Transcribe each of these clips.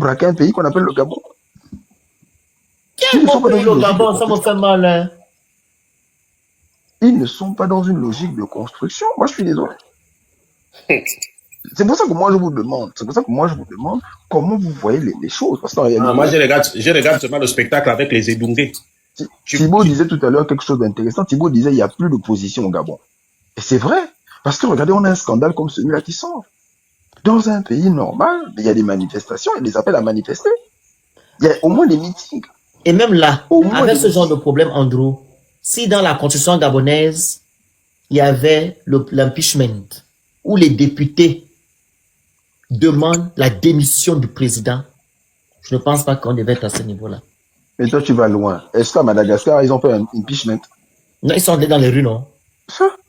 braquer un pays qu'on appelle le Gabon. Quel bon pays le Gabon, ça me fait mal. Hein. Ils ne sont pas dans une logique de construction. Moi, je suis désolé. C'est pour ça que moi, je vous demande. C'est pour ça que moi, je vous demande comment vous voyez les choses. Parce qu'en réalité, moi, je regarde seulement le spectacle avec les Edungé. Thibaut disait tout à l'heure quelque chose d'intéressant. Thibaut disait il n'y a plus d'opposition au Gabon. Et c'est vrai. Parce que regardez, on a un scandale comme celui-là qui sort. Dans un pays normal, il y a des manifestations, il y a des appels à manifester. Il y a au moins des meetings. Et même là, avec ce genre de problème, Andrew, si dans la constitution gabonaise, il y avait l'impeachment, où les députés demandent la démission du président, je ne pense pas qu'on devait être à ce niveau-là. Mais toi, tu vas loin. Est-ce qu'à Madagascar, ils ont fait un impeachment? Non, ils sont allés dans les rues, non?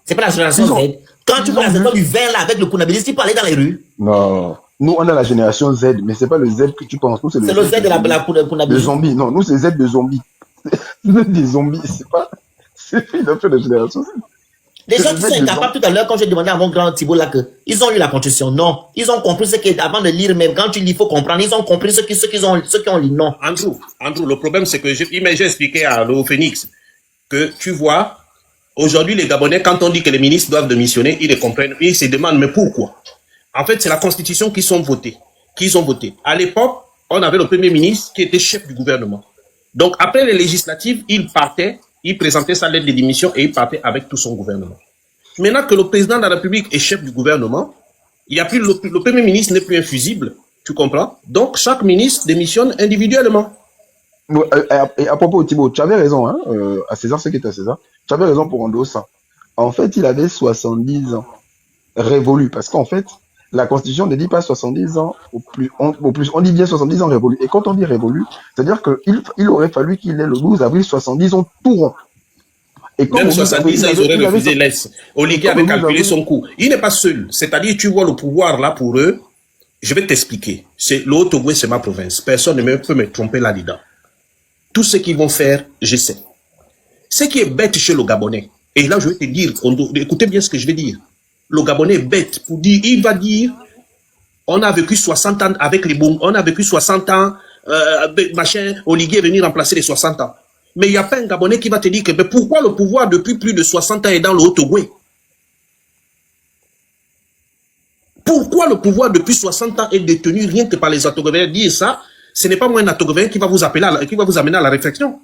C'est pas la génération Z. Quand tu vois la génération du vert là avec le Kounabilis, tu peux aller dans les rues? Non. Nous, on a la génération Z, mais c'est pas le Z que tu penses. Nous, c'est le Z de la Kounabilis. De zombies. Non, nous, c'est Z de zombies. Des zombies, c'est pas. C'est une affaire de génération Z. Les gens qui sont incapables tout à l'heure, quand j'ai demandé à mon grand Thibault là que ils ont lu la constitution, non. Ils ont compris ce qui avant de lire, même quand tu lis, il faut comprendre. Ils ont compris ceux qui ont lu, non. Andrew, le problème c'est que j'ai expliqué à Léo Phoenix que tu vois, aujourd'hui les Gabonais, quand on dit que les ministres doivent démissionner, ils les comprennent, ils se demandent mais pourquoi? En fait, c'est la constitution qu'ils ont voté. À l'époque, on avait le premier ministre qui était chef du gouvernement. Donc après les législatives, il partait. Il présentait sa lettre de démission et il partait avec tout son gouvernement. Maintenant que le président de la République est chef du gouvernement, il y a plus le premier ministre n'est plus infusible, tu comprends? Donc chaque ministre démissionne individuellement. Et à propos, Thibaut, tu avais raison, hein, à César, ce qui est à César. Tu avais raison pour Endossa. En fait, il avait 70 ans révolu, parce qu'en fait, la Constitution ne dit pas 70 ans au plus, on dit bien 70 ans révolu. Et quand on dit révolu, c'est-à-dire qu'il aurait fallu qu'il ait le 12 avril 70 ans tout rond. Et même 70 ans, ils auraient refusé l'Est. Oligui avait calculé son coût. Il n'est pas seul. C'est-à-dire, tu vois le pouvoir là pour eux. Je vais t'expliquer. Le Haut-Ogooué, c'est ma province. Personne ne peut me tromper là-dedans. Tout ce qu'ils vont faire, je sais. Ce qui est bête chez le Gabonais, et là je vais te dire, écoutez bien ce que je vais dire. Le Gabonais est bête pour dire, il va dire, on a vécu 60 ans avec les bons, on a vécu 60 ans, machin, Oligui est venu remplacer les 60 ans. Mais il n'y a pas un Gabonais qui va te dire que mais pourquoi le pouvoir depuis plus de 60 ans est dans le Haut-Ogooué? Pourquoi le pouvoir depuis 60 ans est détenu rien que par les Atogovéens? Dire ça, ce n'est pas moi un Atogovéen qui va vous appeler, qui va vous amener à la réflexion.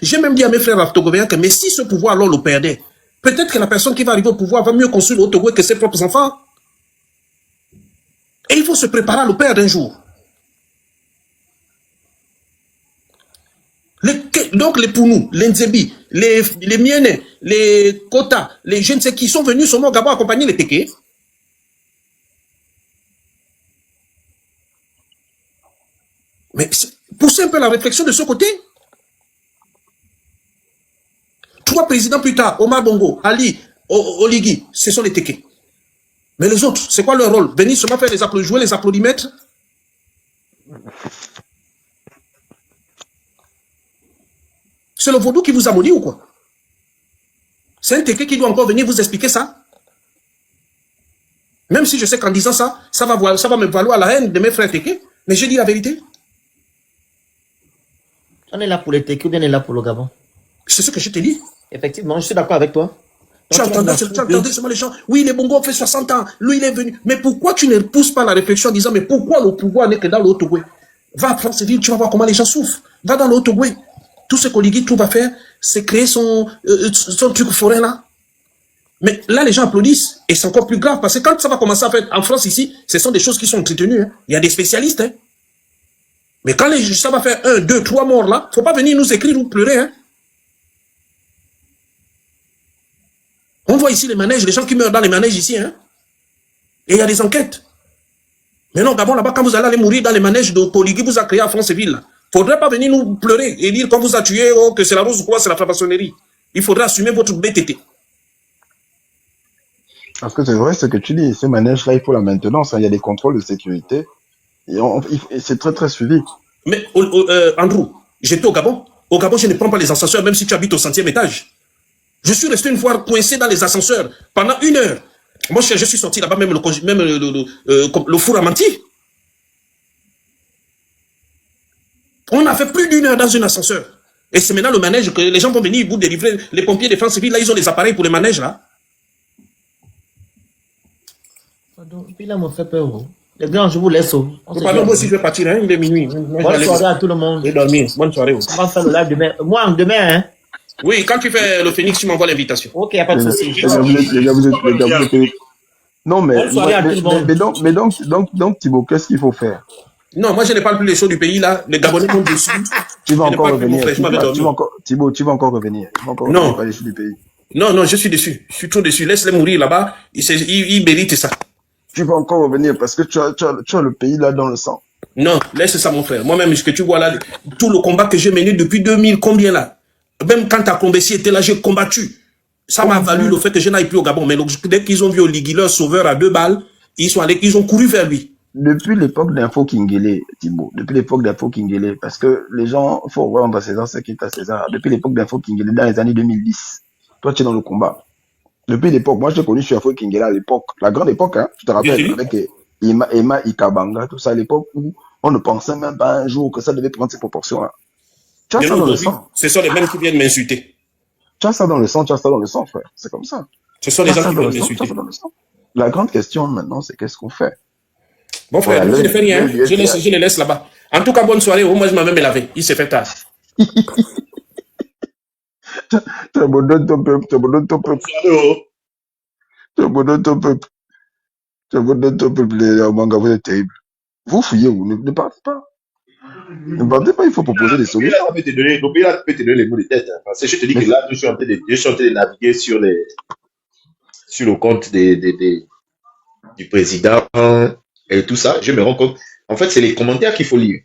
J'ai même dit à mes frères Atogovéens que mais si ce pouvoir-là le perdait, peut-être que la personne qui va arriver au pouvoir va mieux construire le Haut-Ogooué que ses propres enfants. Et il faut se préparer à le perdre un jour. Donc les Pounou, les Nzebi, les Miennes, les Kota, les je ne sais qui sont venus sur mon Gabon accompagner les Téké. Mais poussez un peu la réflexion de ce côté. 3 présidents plus tard, Omar Bongo, Ali, Oligui, ce sont les Téké. Mais les autres, c'est quoi leur rôle? Venir seulement faire jouer les applaudimètres? C'est le vaudou qui vous a maudit ou quoi? C'est un Téké qui doit encore venir vous expliquer ça? Même si je sais qu'en disant ça, ça va me valoir la haine de mes frères Téké, mais j'ai dit la vérité. On est là pour les Téké ou bien on est là pour le Gabon? C'est ce que je te dis. Effectivement, je suis d'accord avec toi. Tu entendais seulement les gens. Oui, les Bongo ont fait 60 ans. Lui, il est venu. Mais pourquoi tu ne pousses pas la réflexion en disant, mais pourquoi le pouvoir n'est que dans le Haut-Ogooué? Va à Franceville, tu vas voir comment les gens souffrent. Va dans le Haut-Ogooué. Tout ce qu'Oligui va faire, c'est créer son truc forain là. Mais là, les gens applaudissent. Et c'est encore plus grave. Parce que quand ça va commencer à faire en France ici, ce sont des choses qui sont entretenues. Hein. Il y a des spécialistes. Hein. Mais quand ça va faire 1, 2, 3 morts là, faut pas venir nous écrire ou pleurer. Hein. On voit ici les manèges, les gens qui meurent dans les manèges ici. Hein. Et il y a des enquêtes. Mais non, Gabon, là-bas, quand vous allez mourir dans les manèges de Oligui vous a créé à Franceville, il ne faudrait pas venir nous pleurer et dire qu'on vous a tué, oh, que c'est la rose ou quoi, c'est la franc-maçonnerie. Il faudra assumer votre BTT. Parce que c'est vrai ce que tu dis, ces manèges-là, il faut la maintenance, hein, il y a des contrôles de sécurité. Et c'est très très suivi. Mais Andrew, j'étais au Gabon. Au Gabon, je ne prends pas les ascenseurs, même si tu habites au 100e étage. Je suis resté une fois coincé dans les ascenseurs pendant 1 heure. Moi, je suis sorti là-bas, même le four a menti. On a fait plus d'1 heure dans un ascenseur. Et c'est maintenant le manège que les gens vont venir vous délivrer. Les pompiers de France civile, là, ils ont des appareils pour les manèges, là. Puis là, me fait peur. Les gars, je vous laisse. Pardon, moi aussi, je vais partir, hein, il est minuit. Bonne soirée à tout le monde. Je vais dormir. Bonne soirée. On va faire le live demain. Moi, demain, hein. Oui, quand tu fais le Phoenix, tu m'envoies l'invitation. Ok, il n'y a pas de souci. Les gars, vous êtes... Non, mais donc, Thibaut, qu'est-ce qu'il faut faire? Non, moi, je ne parle plus les choses du pays, là. Les Gabonais montent dessus. Tu vas encore revenir. Thibaut, tu vas encore revenir. Non. Pas les choses du pays. Non, je suis déçu. Je suis trop déçu. Laisse-les mourir là-bas. Ils méritent ça. Tu vas encore revenir parce que tu as le pays là dans le sang. Non, laisse ça, mon frère. Moi-même, ce que tu vois là, tout le combat que j'ai mené depuis 2000, combien là? Même quand Akombesi était là, j'ai combattu. Ça m'a valu le fait que je n'aille plus au Gabon. Mais dès qu'ils ont vu Oligui, leur sauveur à 2 balles, ils ont couru vers lui. Depuis l'époque d'Info Kingele, Thibaut, parce que les gens, faut vraiment César ce qui est à César. Depuis l'époque d'Info Kingele, dans les années 2010, toi, tu es dans le combat. Depuis l'époque, moi, je t'ai connu sur Info Kingele à l'époque, la grande époque, hein, tu te rappelles, avec Emma Ikabanga, tout ça, à l'époque où on ne pensait même pas un jour que ça devait prendre ces proportions-là. Tu as ça dans le sang. Ce sont les mêmes qui viennent m'insulter. Tu as ça dans le sang, frère. C'est comme ça. Ce sont les gens qui viennent m'insulter. La grande question maintenant, c'est qu'est-ce qu'on fait? Bon frère, je ne fais rien. Je les laisse là-bas. En tout cas, bonne soirée. Moi, je m'en vais me laver. Il s'est fait tard. Tu abandonnes ton peuple. Tu abandonnes ton peuple. Les Manga, vous êtes terribles. Vous fouillez, vous ne partez pas. Ne partez pas, il faut proposer des solutions. Le pays là peut te donner les mots de tête. Parce que je te dis que là, je suis en train de naviguer sur le compte du président et tout ça. Je me rends compte. En fait, c'est les commentaires qu'il faut lire.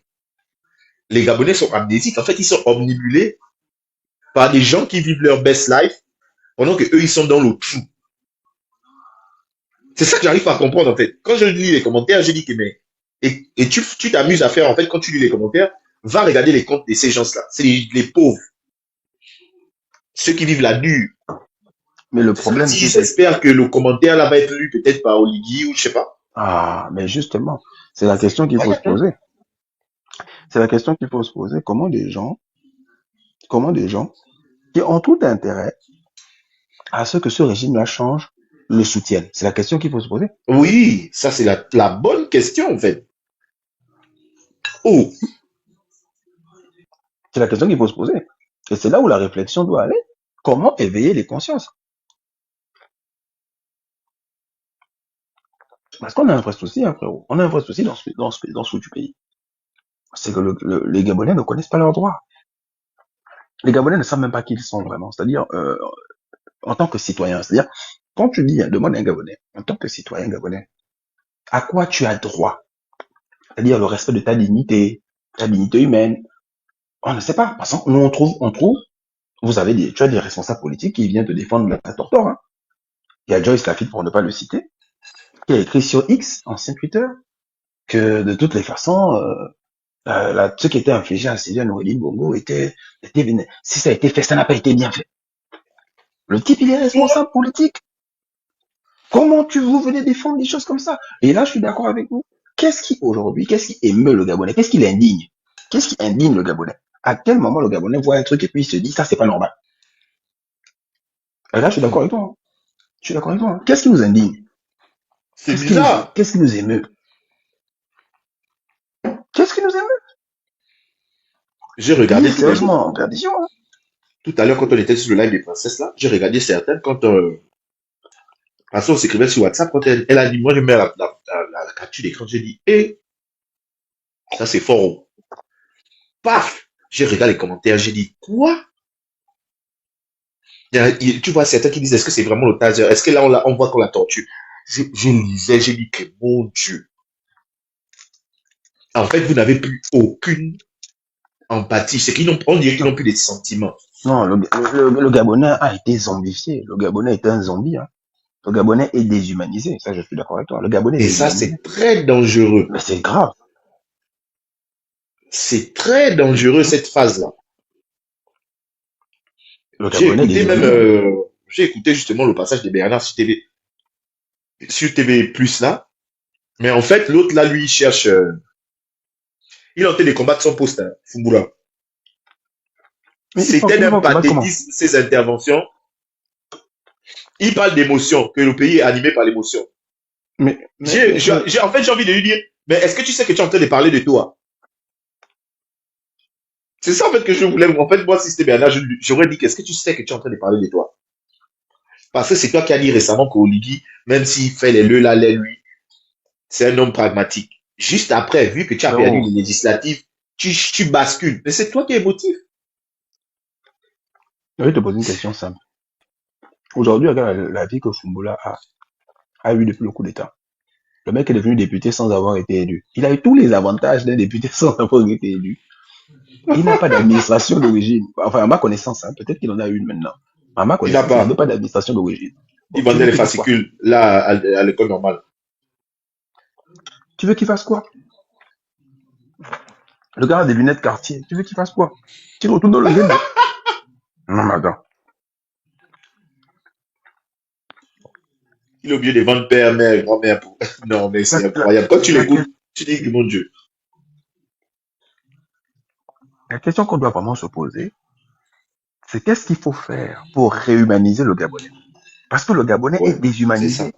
Les Gabonais sont amnésiques. En fait, ils sont omnibulés par des gens qui vivent leur best life pendant que eux ils sont dans le trou. C'est ça que j'arrive pas à comprendre, en fait. Quand je lis les commentaires, je dis que mais... Et tu t'amuses à faire, en fait, quand tu lis les commentaires, va regarder les comptes de ces gens-là. C'est les pauvres. Ceux qui vivent la dure. Mais le problème, c'est... J'espère que le commentaire là va être lu peut-être par Oligui ou je sais pas. Ah, mais justement, c'est la question qu'il faut se poser. C'est la question qu'il faut se poser. Comment des gens qui ont tout intérêt à ce que ce régime-là change, le soutiennent? C'est la question qu'il faut se poser. Oui, ça c'est la bonne question, en fait. Oh. C'est la question qu'il faut se poser. Et c'est là où la réflexion doit aller. Comment éveiller les consciences? Parce qu'on a un vrai souci, hein, frérot. On a un vrai souci dans ce du pays. C'est que les Gabonais ne connaissent pas leurs droits. Les Gabonais ne savent même pas qui ils sont vraiment. C'est-à-dire, en tant que citoyen. C'est-à-dire, quand tu dis, demande à un Gabonais, en tant que citoyen gabonais, à quoi tu as droit? C'est-à-dire le respect de ta dignité humaine. On ne sait pas. Parce que nous, on trouve, tu as des responsables politiques qui viennent te défendre la torture, hein. Il y a Joyce Lafitte, pour ne pas le citer, qui a écrit sur X, ancien Twitter, que de toutes les façons, ce qui était infligé à Sylvain Noureddine Bongo si ça a été fait, ça n'a pas été bien fait. Le type, il est responsable politique. Comment vous venez défendre des choses comme ça? Et là, je suis d'accord avec vous. Qu'est-ce qui émeut le Gabonais? Qu'est-ce qui l'indigne? Qu'est-ce qui indigne le Gabonais? À quel moment le Gabonais voit un truc et puis il se dit, ça, c'est pas normal? Et là, je suis d'accord avec toi. Qu'est-ce qui nous indigne? C'est bizarre. Qu'est-ce qui nous émeut? J'ai regardé sérieusement en perdition. Hein. Tout à l'heure, quand on était sur le live des princesses, là, j'ai regardé certaines quand on s'écrivait sur WhatsApp, quand elle a dit, moi je mets la capture d'écran, j'ai dit, ça c'est fort. Paf! J'ai regardé les commentaires, j'ai dit, quoi? Tu vois certains qui disent, est-ce que c'est vraiment le taser? Est-ce que là on voit qu'on la torture? Je lisais, j'ai dit que mon Dieu. En fait, vous n'avez plus aucune empathie. C'est on dirait qu'ils n'ont plus de sentiments. Non, le Gabonais a été zombifié. Le Gabonais est un zombie. Hein. Le Gabonais est déshumanisé. Ça, je suis d'accord avec toi. Le Gabonais et ça, c'est très dangereux. Mais c'est grave. C'est très dangereux, cette phase-là. J'ai écouté justement le passage de Bernard sur TV Plus là. Mais en fait, l'autre là, lui, il cherche Il est en train de combattre son poste, hein, Foumbula. C'était d'un pathétisme, ses interventions. Il parle d'émotion, que le pays est animé par l'émotion. En fait, j'ai envie de lui dire, mais est-ce que tu sais que tu es en train de parler de toi? C'est ça, en fait, que je voulais. En fait, moi, si c'était Bernard, j'aurais dit, qu'est-ce que tu sais que tu es en train de parler de toi? Parce que c'est toi qui as dit récemment qu'Oligui, même s'il fait les le, la, les, lui, c'est un homme pragmatique. Juste après, vu que tu as perdu les législatives, tu bascules. Mais c'est toi qui es émotif. Je vais te poser une question simple. Aujourd'hui, regarde la vie que Foumbula a eu depuis le coup d'État. Le mec est devenu député sans avoir été élu. Il a eu tous les avantages d'un député sans avoir été élu. Il n'a pas d'administration d'origine. Enfin, à ma connaissance, hein, peut-être qu'il en a une maintenant. À ma connaissance, il n'a pas d'administration d'origine. Il vendait les fascicules, là, à l'école normale. Tu veux qu'il fasse quoi? Le gars a des lunettes Cartier. Tu veux qu'il fasse quoi? Tu retournes dans le game. Non, mais attends. Il est obligé de vendre père, mère, grand-mère. Non, mais c'est incroyable. Quand tu l'écoutes, tu dis que mon Dieu. La question qu'on doit vraiment se poser, c'est qu'est-ce qu'il faut faire pour réhumaniser le Gabonais? Parce que le Gabonais est déshumanisé.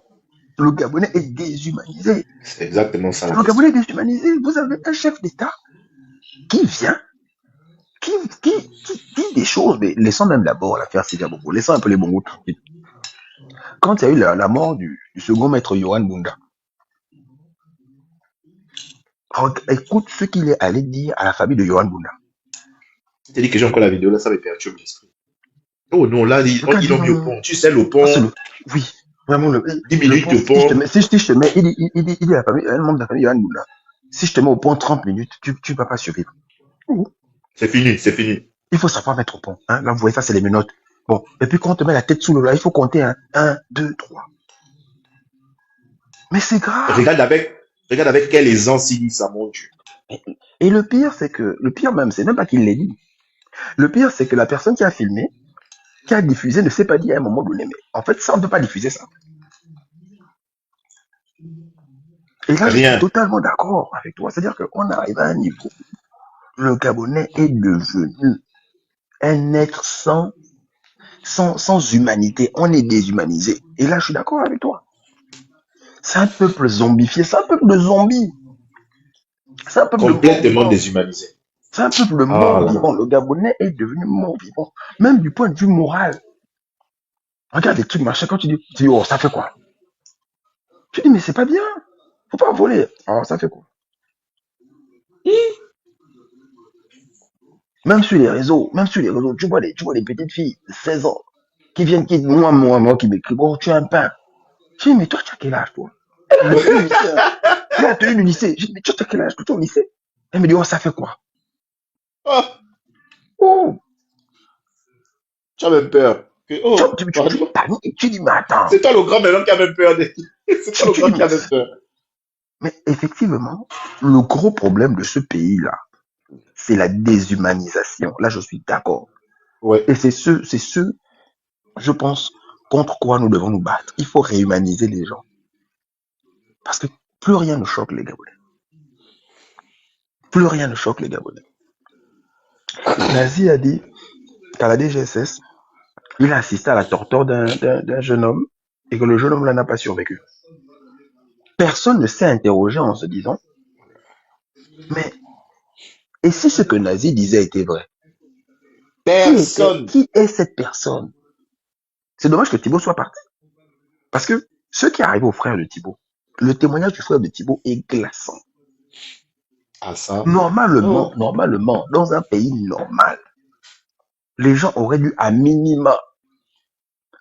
Le Gabonais est déshumanisé. C'est exactement ça. Le Gabonais est déshumanisé. Vous avez un chef d'État qui vient, qui dit des choses, mais laissons même d'abord l'affaire Sidi Aboko, laissons un peu les bongos tranquilles. Quand il y a eu la mort du second maître Yohan Bunda, écoute ce qu'il est allé dire à la famille de Yohan Bunda. C'est dit que j'ai encore la vidéo, là, ça me perturbe l'esprit. Oh non, là, ils l'ont mis au pont. Tu sais, le pont. Oui, vraiment, 10 minutes au pont. Si je te mets, il dit à la famille, un membre de la famille Yohan Bunda, si je te mets au pont 30 minutes, tu ne vas pas survivre. C'est fini, c'est fini. Il faut savoir mettre au pont. Hein. Là, vous voyez, ça, c'est les menottes. Bon, et puis quand on te met la tête sous l'eau, là, il faut compter 1, 2, 3. Mais c'est grave. Regarde avec quelle aisance il dit ça, mon Dieu. Et le pire même, c'est même pas qu'il l'ait dit. Le pire, c'est que la personne qui a filmé, qui a diffusé, ne s'est pas dit à un moment donné, mais en fait, ça, on ne peut pas diffuser ça. Et là, je suis totalement d'accord avec toi. C'est-à-dire qu'on arrive à un niveau. Le Gabonais est devenu un être sans humanité. On est déshumanisé. Et là, je suis d'accord avec toi. C'est un peuple zombifié. C'est un peuple de zombies. C'est un peuple complètement déshumanisé. C'est un peuple mort vivant. Le Gabonais est devenu mort vivant. Même du point de vue moral. Regarde les trucs machin. Quand tu dis, oh, ça fait quoi? Tu dis, mais c'est pas bien. Faut pas voler. Alors, ça fait quoi? Même sur les réseaux, tu vois les petites filles de 16 ans qui viennent, moi, qui m'écrivent, oh, tu as un pain. Je dis, mais toi, tu as quel âge, toi? Elle a tenu le lycée. Je dis, mais tu as quel âge, toi, au lycée? Elle me dit, oh, ça fait quoi? Oh! Tu as même peur. Tu dis, mais attends. C'est toi le grand maintenant qui a même peur. C'est toi le grand qui a même peur. Mais effectivement, le gros problème de ce pays-là, c'est la déshumanisation. Là, je suis d'accord. Ouais. Et c'est ce, je pense, contre quoi nous devons nous battre. Il faut réhumaniser les gens. Parce que plus rien ne choque les Gabonais. Plus rien ne choque les Gabonais. Nazi a dit qu'à la DGSS, il a assisté à la torture d'un jeune homme et que le jeune homme là n'a pas survécu. Personne ne s'est interrogé en se disant, mais et si ce que Nazi disait était vrai? Personne. Qui est cette personne? C'est dommage que Thibaut soit parti. Parce que ce qui arrive au frère de Thibaut, le témoignage du frère de Thibaut est glaçant. Ah, ça. Normalement, dans un pays normal, les gens auraient dû à minima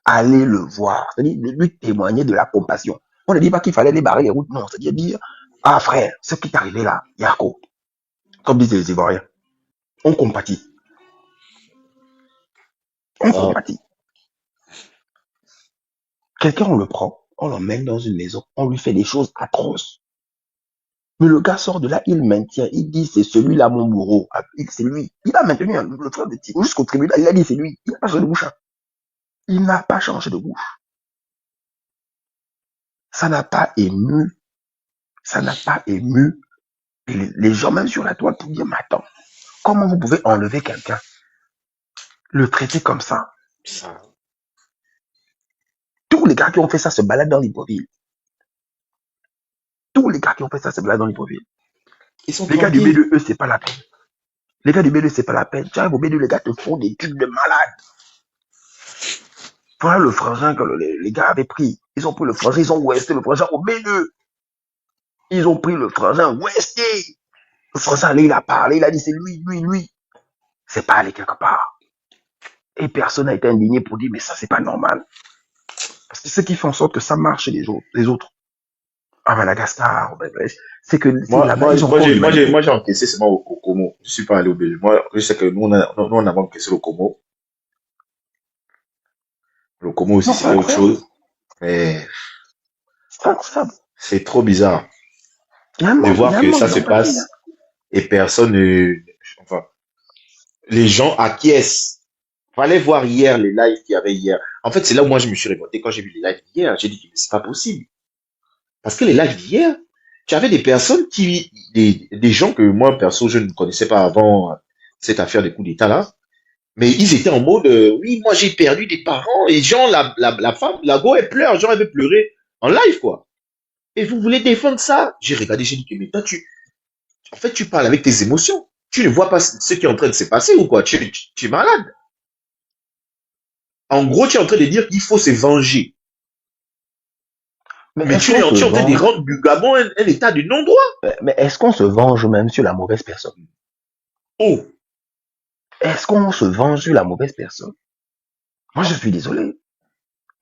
aller le voir, c'est-à-dire lui témoigner de la compassion. On ne dit pas qu'il fallait les barrer les routes, non, c'est-à-dire dire, ah frère, ce qui est arrivé là, Yako, comme disent les Ivoiriens, on compatit. On compatit. Quelqu'un, on le prend, on l'emmène dans une maison, on lui fait des choses atroces. Mais le gars sort de là, il maintient, il dit c'est celui-là mon bourreau, c'est lui. Il a maintenu le frère de Thibaut jusqu'au tribunal, il a dit c'est lui, il n'a pas changé de bouche. Il n'a pas changé de bouche. Ça n'a pas ému les gens même sur la toile pour dire, mais attends, comment vous pouvez enlever quelqu'un, le traiter comme ça? Tous les gars qui ont fait ça se baladent dans Libreville. Tous les gars qui ont fait ça se baladent dans Libreville. Les gars du B2, eux, c'est pas la peine. Les gars du B2, c'est pas la peine. Tu arrives au B2, les gars te font des trucs de malade. Voilà le frangin que les gars avaient pris. Ils ont pris le frangin, ils ont ouesté le frangin au B2. Ils ont pris le frangin ouesté. Le frangin, là, il a parlé, il a dit c'est lui. C'est pas allé quelque part. Et personne n'a été indigné pour dire, mais ça, c'est pas normal. Parce que ce qui fait en sorte que ça marche chez les autres. À Madagascar, c'est que moi j'ai encaissé seulement au Como. Je suis pas allé au Bénin. Moi, je sais que nous on a encaissé le Como. Le Como aussi c'est autre chose. Mais c'est trop bizarre de voir que ça se passe et personne ne... Enfin, les gens acquiescent. Fallait voir hier les lives qu'il y avait hier. En fait, c'est là où moi je me suis révolté quand j'ai vu les lives d'hier. J'ai dit, mais c'est pas possible. Parce que les lives d'hier, tu avais des personnes des gens que moi, perso, je ne connaissais pas avant cette affaire des coups d'État là. Mais ils étaient en mode, oui, moi j'ai perdu des parents. Et genre, la femme, la go, elle pleure. Genre, elle veut pleurer en live, quoi. Et vous voulez défendre ça? J'ai regardé, j'ai dit, mais toi, en fait, tu parles avec tes émotions. Tu ne vois pas ce qui est en train de se passer ou quoi? Tu es malade. En gros, tu es en train de dire qu'il faut se venger. Mais tu es en train de rendre du Gabon un état de non-droit. Mais est-ce qu'on se venge même sur la mauvaise personne? Oh. Est-ce qu'on se venge sur la mauvaise personne? Moi, je suis désolé.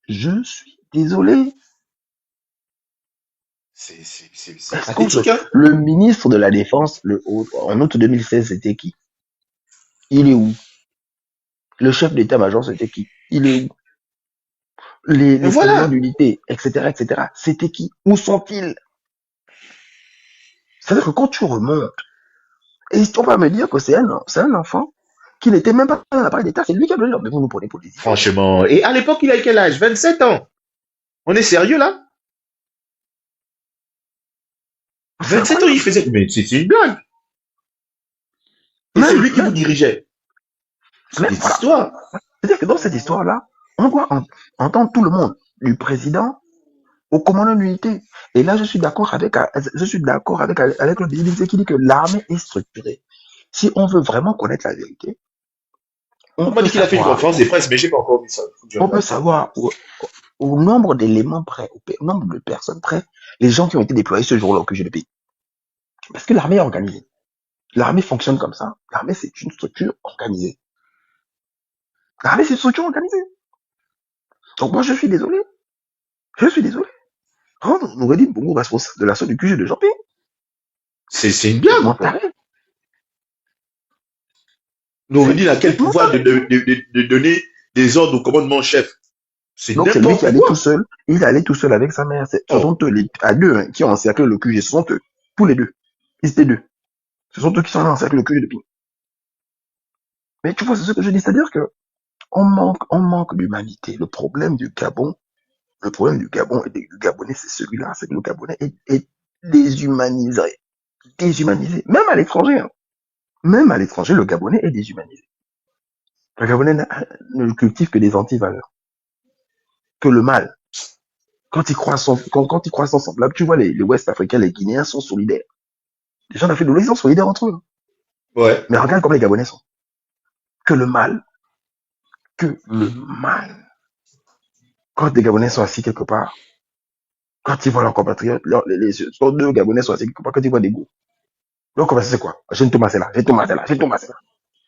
Je suis désolé. C'est pathétique, hein? Le ministre de la Défense, en août 2016, c'était qui? Il est où? Le chef d'état-major, c'était qui? Il est où? Les commandants d'unité, etc., c'était qui? Où sont-ils? C'est-à-dire que quand tu remontes, et on va me dire que c'est un enfant qui n'était même pas dans l'appareil d'État, c'est lui qui a donné leur, mais vous nous prenez pour des idiots. Franchement, et à l'époque, il a quel âge? 27 ans. On est sérieux là? 27 ans, il faisait, mais c'est une blague. Et c'est lui qui vous dirigeait. C'est une histoire. C'est-à-dire que dans cette histoire-là, on doit entendre tout le monde, du président au commandant d'unité. Et là, je suis d'accord avec le ministre qui dit que l'armée est structurée. Si on veut vraiment connaître la vérité, on m'a dit qu'il a fait une conférence de presse, mais j'ai pas encore vu ça. On peut savoir au nombre d'éléments près, au nombre de personnes près, les gens qui ont été déployés ce jour-là au QG de pays. Parce que l'armée est organisée. L'armée fonctionne comme ça. L'armée, c'est une structure organisée. L'armée, c'est une structure organisée. Donc moi, je suis désolé. On aurait dit beaucoup responsable de l'assaut du QG de Jean-Pierre. C'est une blague. Nous aurait dit à quel pouvoir de donner des ordres au commandement-chef. Donc c'est lui qui allait tout seul. Il allait tout seul avec sa mère. Ce sont eux, à deux, qui ont encerclé le QG. Ce sont eux. Tous les deux. Ils étaient deux. Ce sont eux qui sont là encerclés le QG depuis. Mais tu vois, c'est ce que je dis. C'est-à-dire que on manque d'humanité. Le problème du Gabon et du Gabonais, c'est celui-là. C'est que le Gabonais est déshumanisé. Déshumanisé. Même à l'étranger. Hein. Même à l'étranger, le Gabonais est déshumanisé. Le Gabonais ne cultive que des antivaleurs. Que le mal. Quand ils croient son semblable, tu vois, les Ouest-Africains, les Guinéens sont solidaires. Les gens d'Afrique de l'Ouest, ils sont solidaires entre eux. Ouais. Mais regarde comment les Gabonais sont. Que le mal. Quand des Gabonais sont assis quelque part, quand ils voient leurs compatriotes, les deux Gabonais sont assis quelque part, quand ils voient des goûts. Donc, c'est quoi? J'ai une tomate là.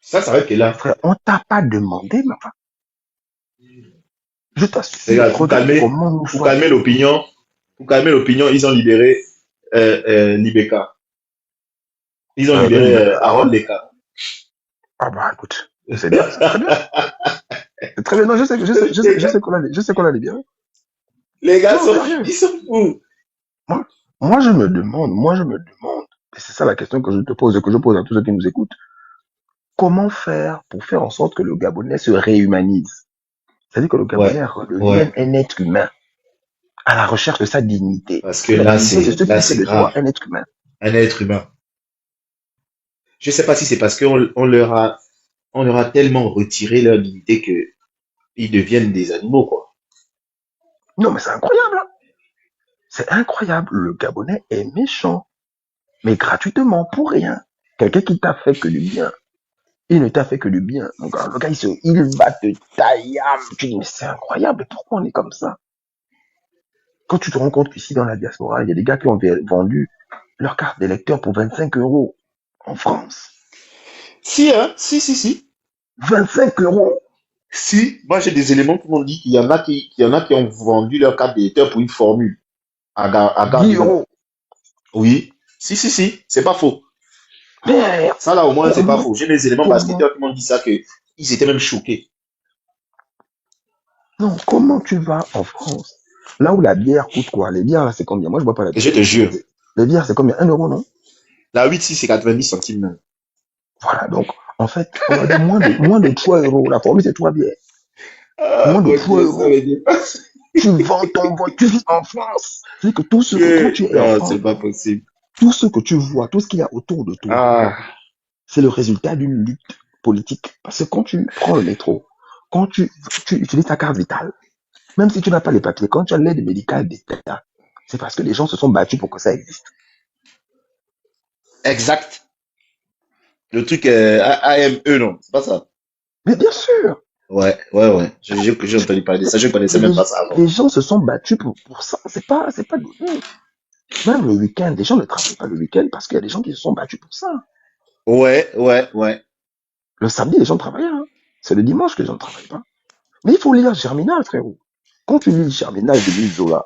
Ça s'arrête là. Frère, on t'a pas demandé, ma femme. Je t'assure. Pour calmer l'opinion, ils ont libéré Libeka. Ils ont libéré Harold Leka. Ah bah écoute, c'est bien, c'est très bien. C'est très bien. Non, je sais qu'on a libéré. Les gars ils sont fous. Moi je me demande, et c'est ça la question que je te pose et que je pose à tous ceux qui nous écoutent. Comment faire pour faire en sorte que le Gabonais se réhumanise? C'est-à-dire que le Gabonais redevienne un être humain à la recherche de sa dignité. Parce que là, c'est un être humain. Un être humain. Je sais pas si c'est parce on leur a tellement retiré leur dignité que ils deviennent des animaux, quoi. Non, mais c'est incroyable. Hein. C'est incroyable. Le Gabonais est méchant. Mais gratuitement, pour rien. Quelqu'un qui t'a fait que du bien. Il ne t'a fait que du bien. Donc, le gars, il va te tailler. Tu dis, mais c'est incroyable. Pourquoi on est comme ça? Quand tu te rends compte qu'ici, dans la diaspora, il y a des gars qui ont vendu leur carte d'électeur pour 25 € en France. Si, hein? Si. 25 €. Si, moi j'ai des éléments qui m'ont dit qu'il y en a qui ont vendu leur carte d'électeur pour une formule à 10 €. Oui. Si. C'est pas faux. Mais, ça là au moins c'est pas faux. J'ai des éléments basketteurs qui m'ont dit ça, que ils étaient même choqués. Non, comment tu vas en France? Là où la bière coûte quoi? Les bières là c'est combien? Moi je bois pas la bière. Je te jure. Les bières c'est combien? 1 €, non? La 8-6 c'est 90 centimes même. Voilà, donc en fait, on va dire moins de 3 €. La formule c'est 3 bières. Moins de 3 €. Tu vends ton vote, tu vis en France. C'est que tout ce que quand tu es en France, c'est pas possible. Tout ce que tu vois, tout ce qu'il y a autour de toi, c'est le résultat d'une lutte politique. Parce que quand tu prends le métro, quand tu utilises ta carte vitale, même si tu n'as pas les papiers, quand tu as l'aide médicale d'État, c'est parce que les gens se sont battus pour que ça existe. Exact. Le truc AME, non, c'est pas ça. Mais bien sûr. Ouais. J'ai entendu parler de ça, je connaissais même pas ça avant. Les gens se sont battus pour ça. C'est pas même le week-end, les gens ne travaillent pas le week-end parce qu'il y a des gens qui se sont battus pour ça. Ouais. Le samedi, les gens travaillent. Hein. C'est le dimanche que les gens ne travaillent pas. Mais il faut lire Germinal, frérot. Quand tu lis Germinal de Émile Zola,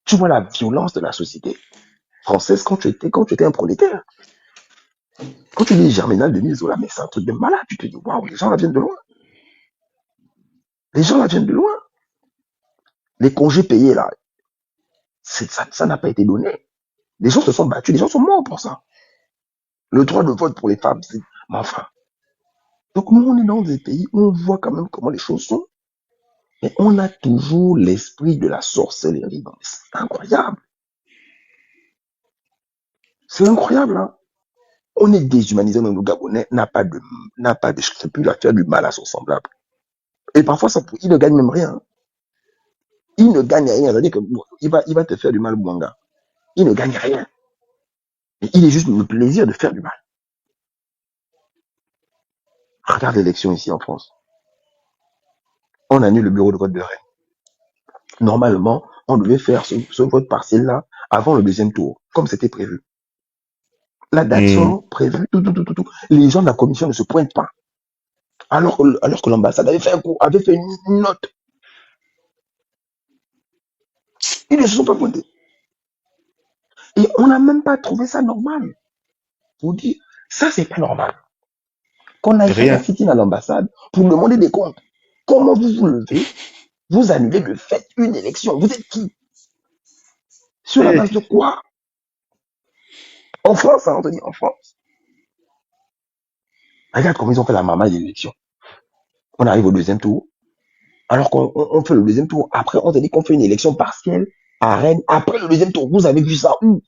tu vois la violence de la société française quand tu étais un prolétaire. Quand tu lis Germinal de Émile Zola, mais c'est un truc de malade. Tu te dis, waouh, les gens là viennent de loin. Les gens là viennent de loin. Les congés payés là, ça n'a pas été donné. Les gens se sont battus, les gens sont morts pour ça. Le droit de vote pour les femmes, c'est... Mais enfin. Donc nous, on est dans des pays où on voit quand même comment les choses sont. Mais on a toujours l'esprit de la sorcellerie. C'est incroyable. C'est incroyable, hein. On est déshumanisé, même le Gabonais n'a pas de scrupule à faire du mal à son semblable. Et parfois, il ne gagne même rien. Il ne gagne rien. C'est-à-dire qu'il va te faire du mal, Bouanga. Il ne gagne rien. Mais il est juste le plaisir de faire du mal. Regarde l'élection ici en France. On annule le bureau de vote de Rennes. Normalement, on devait faire ce vote partiel-là avant le deuxième tour, comme c'était prévu. La date sort prévue, tout. Les gens de la commission ne se pointent pas. Alors que l'ambassade avait fait une note. Ils ne se sont pas pointés. Et on n'a même pas trouvé ça normal. Pour dire, ça c'est pas normal. Qu'on aille faire un sit-in à l'ambassade pour demander des comptes. Comment vous vous levez, vous annulez de fait une élection? Vous êtes qui? Sur la base de quoi? En France, hein, on te dit en France. Regarde comment ils ont fait la marmaille de l'élection. On arrive au deuxième tour. Alors qu'on fait le deuxième tour. Après, on te dit qu'on fait une élection partielle à Rennes. Après le deuxième tour, vous avez vu ça où?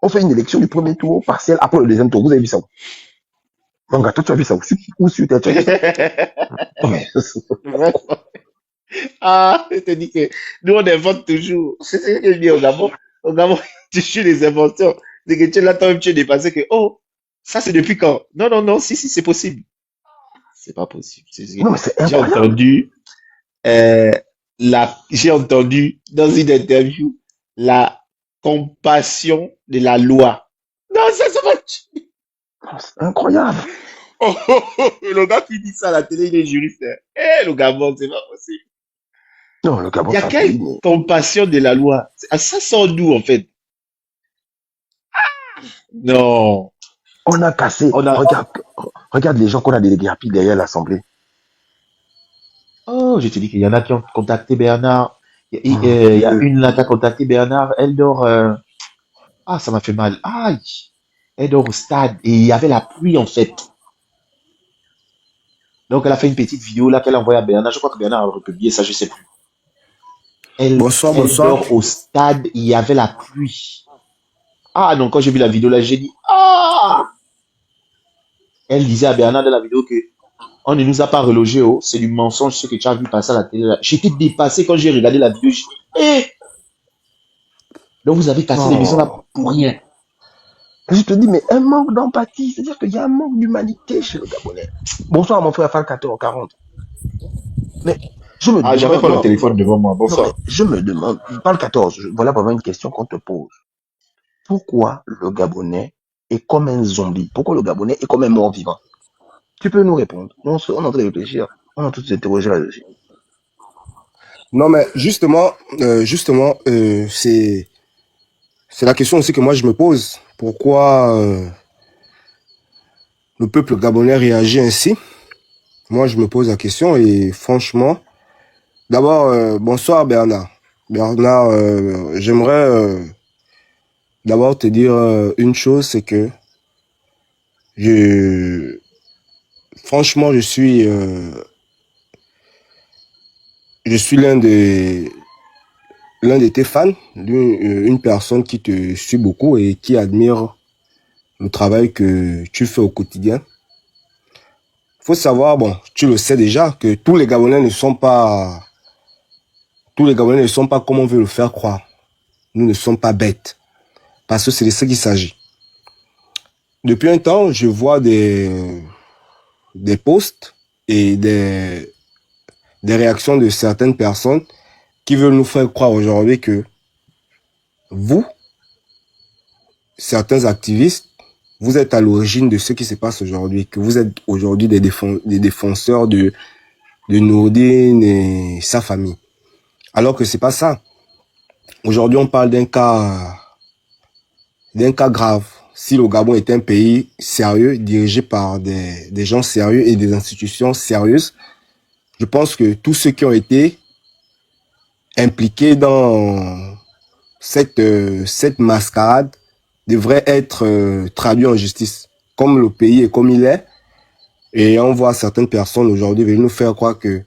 On fait une élection du premier tour partielle après le deuxième tour. Vous avez vu ça où? Donc, toi, tu as vu ça où sur tes trucs? Je te dis que nous, on invente toujours. C'est ce que je dis au Gabon. Au Gabon, tu suis les inventeurs. C'est que tu es là, toi-même, tu es dépassé que, oh, ça c'est depuis quand? Non, si, c'est possible. C'est pas possible. Non, mais c'est incroyable. J'ai entendu dans une interview la compassion de la loi. Non, ça se va. C'est incroyable. Le gars qui dit ça à la télé, il est juriste. Le Gabon, c'est pas possible. Non, le Gabon, il y a quelle compassion de la loi? Ça sort d'où, en fait? Non. On a cassé. Regarde les gens qu'on a délégués rapides derrière l'Assemblée. Oh, je te dis qu'il y en a qui ont contacté Bernard. Il y a une là qui a contacté Bernard. Elle dort. Ça m'a fait mal. Aïe. Elle dort au stade. Et il y avait la pluie, en fait. Donc, elle a fait une petite vidéo là qu'elle a envoyée à Bernard. Je crois que Bernard a republié ça, je sais plus. Elle Bonsoir. dort au stade. Il y avait la pluie. Ah, donc quand j'ai vu la vidéo là, j'ai dit, ah! Elle disait à Bernard dans la vidéo que on ne nous a pas relogé, oh, c'est du mensonge ce que tu as vu passer à la télé. J'étais dépassé quand j'ai regardé la vidéo. J'ai dit, hé! Donc vous avez cassé l'émission là pour rien. Je te dis, mais un manque d'empathie, c'est-à-dire qu'il y a un manque d'humanité chez le Gabonais. Bonsoir mon frère Fall 1440. Mais je me demande. J'avais pas le téléphone devant moi. Bonsoir. Je me demande, Fall 14, voilà vraiment une question qu'on te pose. Pourquoi le Gabonais est comme un zombie? Pourquoi le Gabonais est comme un mort vivant? Tu peux nous répondre. On est en train de réfléchir. On est en train de s'interroger là-dessus. Non, mais justement, c'est la question aussi que moi je me pose. Pourquoi le peuple gabonais réagit ainsi? Moi, je me pose la question et franchement, d'abord, bonsoir Bernard. Bernard, j'aimerais d'abord te dire une chose, c'est que franchement, je suis l'un de tes fans, une personne qui te suit beaucoup et qui admire le travail que tu fais au quotidien. Faut savoir, bon, tu le sais déjà, que tous les Gabonais ne sont pas comme on veut le faire croire. Nous ne sommes pas bêtes. Parce que c'est de ce qu'il s'agit. Depuis un temps, je vois des posts et des réactions de certaines personnes qui veulent nous faire croire aujourd'hui que vous, certains activistes, vous êtes à l'origine de ce qui se passe aujourd'hui, que vous êtes aujourd'hui des défenseurs de Nordine et sa famille. Alors que c'est pas ça. Aujourd'hui, on parle d'un cas grave. Si le Gabon est un pays sérieux, dirigé par des gens sérieux et des institutions sérieuses, je pense que tous ceux qui ont été impliqués dans cette mascarade devraient être traduits en justice, comme le pays est comme il est. Et on voit certaines personnes aujourd'hui venir nous faire croire que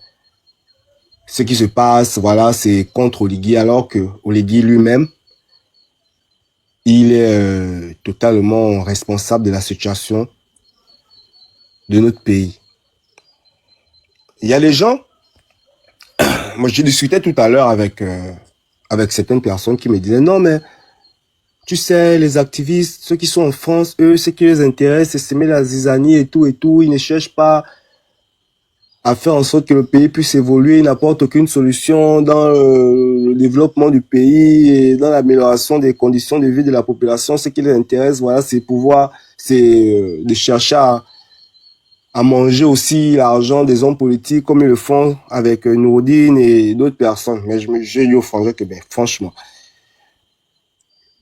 ce qui se passe, voilà, c'est contre Oligui, alors que Oligui lui-même, il est totalement responsable de la situation de notre pays. Il y a les gens, moi je discutais tout à l'heure avec certaines personnes qui me disaient non mais tu sais les activistes, ceux qui sont en France, eux ce qui les intéresse c'est semer la zizanie et tout, ils ne cherchent pas à faire en sorte que le pays puisse évoluer, ils n'apportent aucune solution dans le développement du pays et dans l'amélioration des conditions de vie de la population. Ce qui les intéresse, voilà, c'est de chercher à manger aussi l'argent des hommes politiques comme ils le font avec Nourdine et d'autres personnes. Mais j'ai dit au Français que, franchement,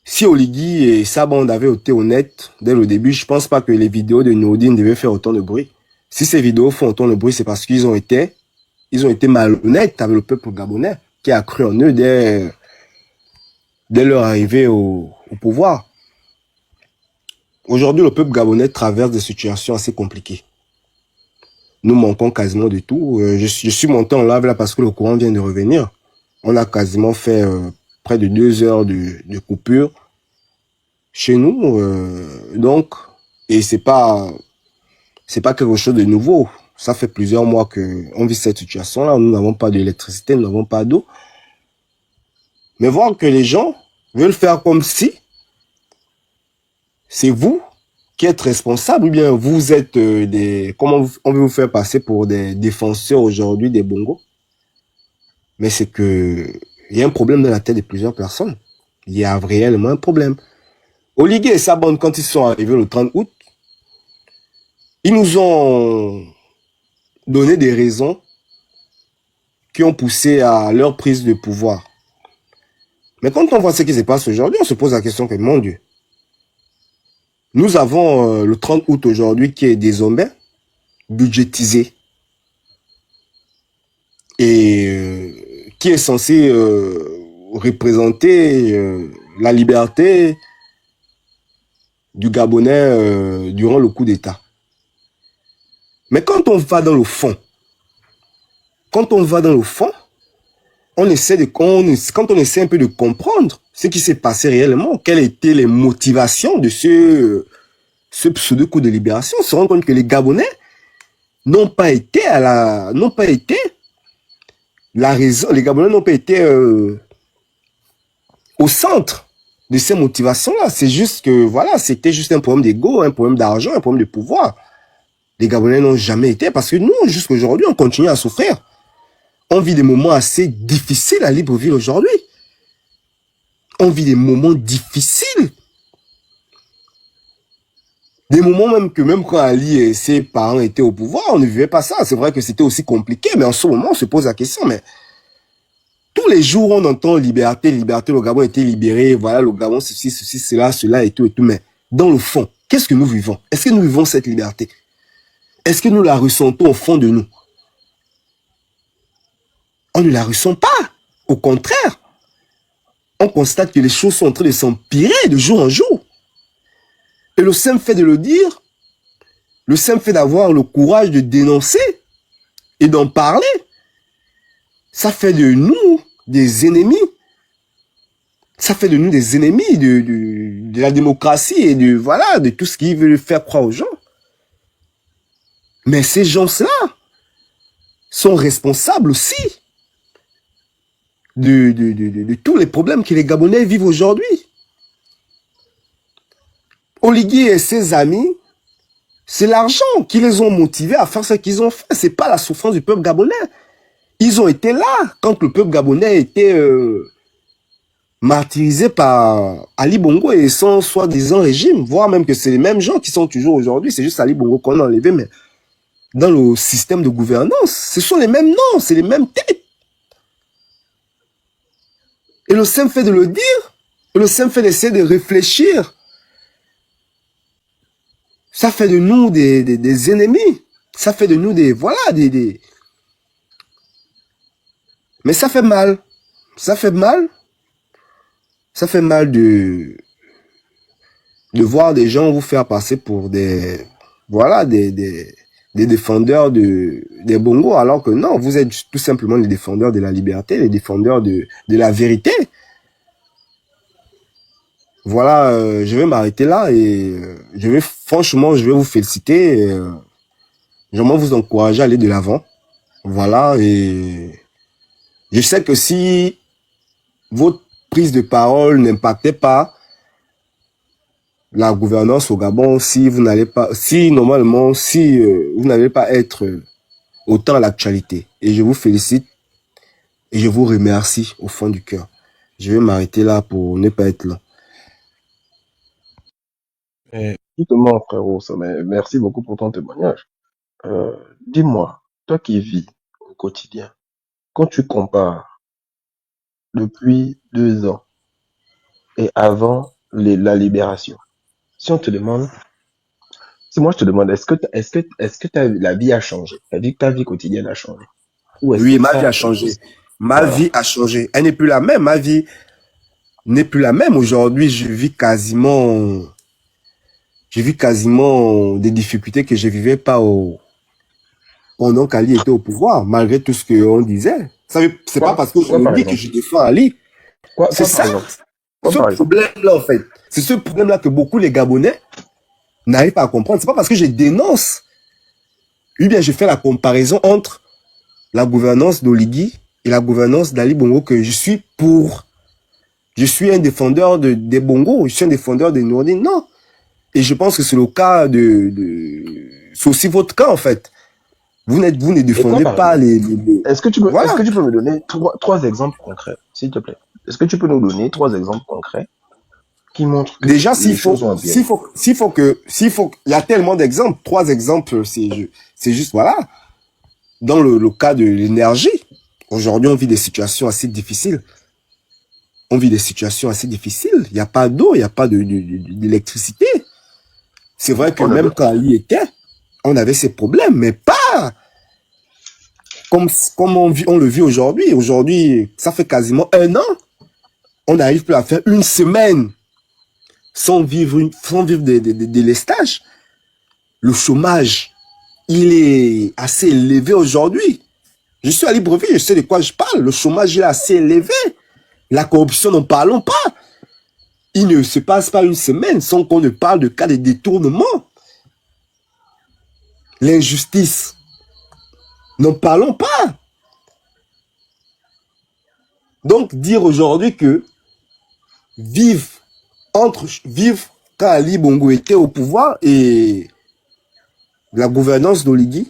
si Oligui et sa bande avaient été honnêtes dès le début, je pense pas que les vidéos de Nourdine devaient faire autant de bruit. Si ces vidéos font autant de bruit, c'est parce qu'ils ont été malhonnêtes avec le peuple gabonais qui a cru en eux dès leur arrivée au pouvoir. Aujourd'hui, le peuple gabonais traverse des situations assez compliquées. Nous manquons quasiment de tout. Je suis monté en live là parce que le courant vient de revenir. On a quasiment fait près de 2 heures de coupure chez nous. Donc, et c'est pas quelque chose de nouveau. Ça fait plusieurs mois qu'on vit cette situation-là. Nous n'avons pas d'électricité, nous n'avons pas d'eau. Mais voir que les gens veulent faire comme si c'est vous qui êtes responsable, ou bien vous êtes comment on veut vous faire passer pour des défenseurs aujourd'hui des bongos. Mais c'est que il y a un problème dans la tête de plusieurs personnes. Il y a réellement un problème. Oligui et sa bande, quand ils sont arrivés le 30 août, ils nous ont donné des raisons qui ont poussé à leur prise de pouvoir. Mais quand on voit ce qui se passe aujourd'hui, on se pose la question que, mon Dieu, nous avons le 30 août aujourd'hui qui est désormais budgétisé et qui est censé représenter la liberté du Gabonais durant le coup d'État. Mais quand on va dans le fond, quand on essaie un peu de comprendre ce qui s'est passé réellement, quelles étaient les motivations de ce pseudo-coup de libération, on se rend compte que les Gabonais n'ont pas été la raison, les Gabonais n'ont pas été au centre de ces motivations-là. C'est juste que, voilà, c'était juste un problème d'ego, un problème d'argent, un problème de pouvoir. Les Gabonais n'ont jamais été, parce que nous, jusqu'à aujourd'hui, on continue à souffrir. On vit des moments assez difficiles à Libreville aujourd'hui. On vit des moments difficiles. Des moments même que même quand Ali et ses parents étaient au pouvoir, on ne vivait pas ça. C'est vrai que c'était aussi compliqué, mais en ce moment, on se pose la question, mais tous les jours, on entend liberté, liberté, le Gabon a été libéré, voilà, le Gabon, ceci, cela et tout, mais dans le fond, qu'est-ce que nous vivons? Est-ce que nous vivons cette liberté? Est-ce que nous la ressentons au fond de nous? On ne la ressent pas. Au contraire, on constate que les choses sont en train de s'empirer de jour en jour. Et le simple fait de le dire, le simple fait d'avoir le courage de dénoncer et d'en parler, ça fait de nous des ennemis. Ça fait de nous des ennemis de la démocratie et de tout ce qui veut faire croire aux gens. Mais ces gens-là sont responsables aussi de tous les problèmes que les Gabonais vivent aujourd'hui. Oligui et ses amis, c'est l'argent qui les ont motivés à faire ce qu'ils ont fait. C'est pas la souffrance du peuple gabonais. Ils ont été là quand le peuple gabonais était martyrisé par Ali Bongo et son soi-disant régime, voire même que c'est les mêmes gens qui sont toujours aujourd'hui. C'est juste Ali Bongo qu'on a enlevé, mais dans le système de gouvernance, ce sont les mêmes noms, c'est les mêmes têtes. Et le simple fait de le dire, et le simple fait d'essayer de réfléchir, ça fait de nous des ennemis. Ça fait de nous Mais ça fait mal. Ça fait mal. Ça fait mal de voir des gens vous faire passer pour des défendeurs des bongos, alors que non, vous êtes tout simplement les défendeurs de la liberté, les défendeurs de la vérité. Voilà, je vais m'arrêter là et franchement, je vais vous féliciter. J'aimerais vous encourager à aller de l'avant. Voilà, et je sais que si votre prise de parole n'impactait pas la gouvernance au Gabon, si vous n'allez pas être autant à l'actualité. Et je vous félicite et je vous remercie au fond du cœur. Je vais m'arrêter là pour ne pas être là. Justement, frérot, merci beaucoup pour ton témoignage. Dis-moi, toi qui vis au quotidien, quand tu compares depuis 2 ans et avant la libération, si moi je te demande, est-ce que la vie a changé? C'est-à-dire que ta vie quotidienne a changé? Oui, ma vie a changé. Ma vie a changé. Elle n'est plus la même. Ma vie n'est plus la même. Aujourd'hui, je vis quasiment des difficultés que je vivais pas pendant qu'Ali était au pouvoir, malgré tout ce qu'on disait. C'est pas parce que je dis que je défends Ali. C'est ça. Ce problème-là, en fait. C'est ce problème-là que beaucoup les Gabonais n'arrivent pas à comprendre. C'est pas parce que je dénonce, ou bien je fais la comparaison entre la gouvernance d'Oligui et la gouvernance d'Ali Bongo que je suis pour. Je suis un défendeur des Bongo, je suis un défendeur des Nourdines. Non. Et je pense que c'est le cas c'est aussi votre cas, en fait. Vous ne défendez pas les... Est-ce que tu peux me donner trois exemples concrets, s'il te plaît? Est-ce que tu peux nous donner 3 exemples concrets qui montrent que déjà, il y a tellement d'exemples. 3 exemples, c'est juste, voilà. Dans le cas de l'énergie, aujourd'hui, on vit des situations assez difficiles. Il n'y a pas d'eau, il n'y a pas d'électricité. C'est vrai que même quand il y était, on avait ces problèmes, mais pas comme on le vit aujourd'hui. Aujourd'hui, ça fait quasiment 1 an. On n'arrive plus à faire 1 semaine sans vivre des lestages. Le chômage, il est assez élevé aujourd'hui. Je suis à Libreville, je sais de quoi je parle. Le chômage, il est assez élevé. La corruption, n'en parlons pas. il ne se passe pas une semaine sans qu'on ne parle de cas de détournement. L'injustice. N'en parlons pas. Donc, dire aujourd'hui que vivre quand Ali Bongo était au pouvoir et la gouvernance d'Oligui,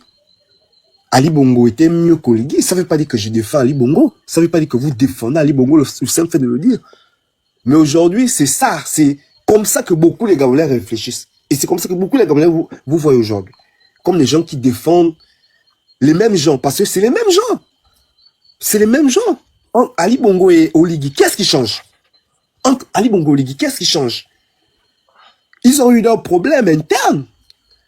Ali Bongo était mieux qu'Oligui. Ça ne veut pas dire que je défends Ali Bongo. Ça ne veut pas dire que vous défendez Ali Bongo, le simple fait de le dire. Mais aujourd'hui, c'est ça. C'est comme ça que beaucoup les Gabonais réfléchissent. Et c'est comme ça que beaucoup les Gabonais vous voyez aujourd'hui. Comme les gens qui défendent les mêmes gens. Parce que c'est les mêmes gens. C'est les mêmes gens. Entre Ali Bongo et Oligui, qu'est-ce qui change? Entre Ali Bongo et Oligui, qu'est-ce qui change? Ils ont eu leurs problèmes internes.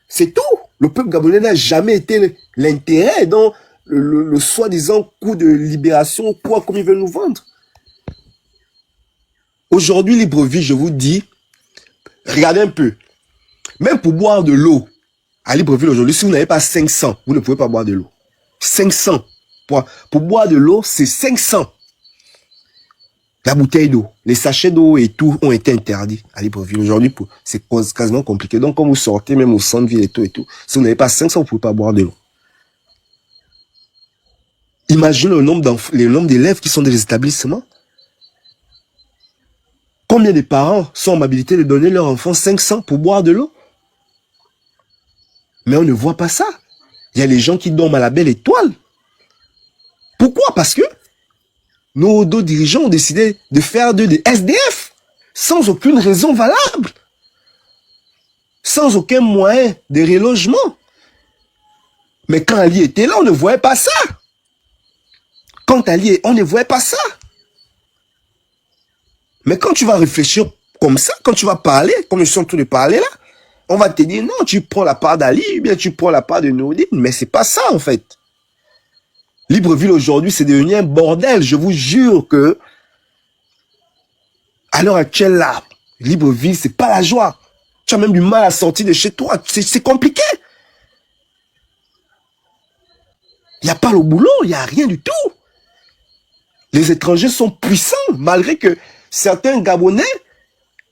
C'est tout. Le peuple gabonais n'a jamais été l'intérêt dans le soi-disant coup de libération, quoi, comme ils veulent nous vendre. Aujourd'hui, Libreville, je vous dis, regardez un peu. Même pour boire de l'eau, à Libreville aujourd'hui, si vous n'avez pas 500, vous ne pouvez pas boire de l'eau. 500. Pour boire de l'eau, c'est 500. La bouteille d'eau, les sachets d'eau et tout ont été interdits à Libreville. Aujourd'hui, c'est quasiment compliqué. Donc, quand vous sortez, même au centre-ville et tout, si vous n'avez pas 500, vous ne pouvez pas boire de l'eau. Imaginez le nombre d'élèves qui sont dans les établissements. Combien de parents sont en habilité de donner leur enfant 500 pour boire de l'eau? Mais on ne voit pas ça. Il y a les gens qui dorment à la belle étoile. Pourquoi? Parce que nos deux dirigeants ont décidé de faire des SDF sans aucune raison valable, sans aucun moyen de relogement. Mais quand Ali était là, on ne voyait pas ça. Quand Ali, on ne voyait pas ça. Mais quand tu vas réfléchir comme ça, quand tu vas parler, comme je suis en train de parler là, on va te dire non, tu prends la part d'Ali, ou bien tu prends la part de Nourdine, mais c'est pas ça en fait. Libreville aujourd'hui, c'est devenu un bordel. Je vous jure que à l'heure actuelle là, Libreville, c'est pas la joie. Tu as même du mal à sortir de chez toi. C'est compliqué. Il n'y a pas le boulot, il n'y a rien du tout. Les étrangers sont puissants, malgré que certains Gabonais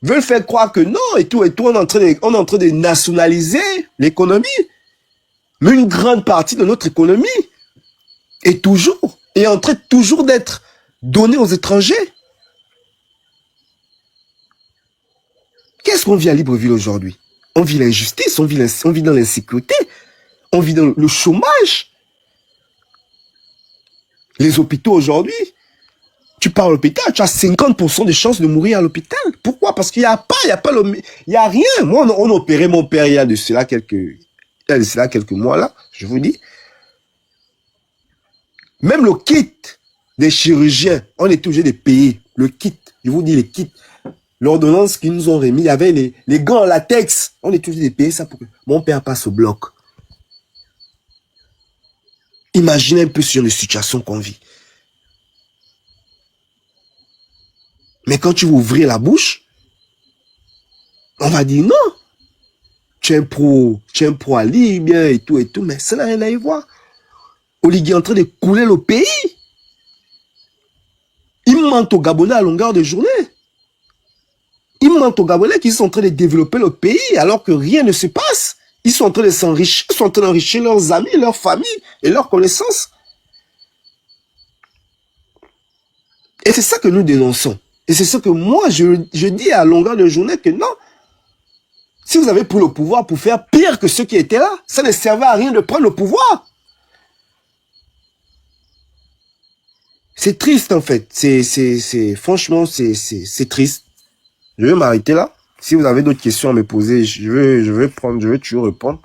veulent faire croire que non, et tout, on est en train de nationaliser l'économie. Mais une grande partie de notre économie est en train toujours d'être donnée aux étrangers. Qu'est-ce qu'on vit à Libreville aujourd'hui? On vit l'injustice, on vit dans l'insécurité, on vit dans le chômage. Les hôpitaux aujourd'hui, tu pars à l'hôpital, tu as 50% de chances de mourir à l'hôpital. Pourquoi? Parce qu'il n'y a rien. Moi, on a opéré mon père il y a de cela quelques mois là, je vous dis. Même le kit des chirurgiens, on est obligé de payer. Le kit, je vous dis les kits. L'ordonnance qu'ils nous ont remis, il y avait les gants en latex. On est obligé de payer ça pour que mon père passe au bloc. Imaginez un peu sur les situations qu'on vit. Mais quand tu vas ouvrir la bouche, on va dire non. Tu es un pro Ali, bien et tout, mais ça n'a rien à y voir. Oligui est en train de couler le pays. Il ment aux Gabonais à longueur de journée. Il ment aux Gabonais qui sont en train de développer le pays alors que rien ne se passe. Ils sont en train de s'enrichir, ils sont en train d'enrichir leurs amis, leurs familles et leurs connaissances. Et c'est ça que nous dénonçons. Et c'est ça que moi, je dis à longueur de journée que non. Si vous avez pris le pouvoir pour faire pire que ceux qui étaient là, ça ne servait à rien de prendre le pouvoir. C'est triste en fait. Franchement, c'est triste. Je vais m'arrêter là. Si vous avez d'autres questions à me poser, je vais toujours répondre.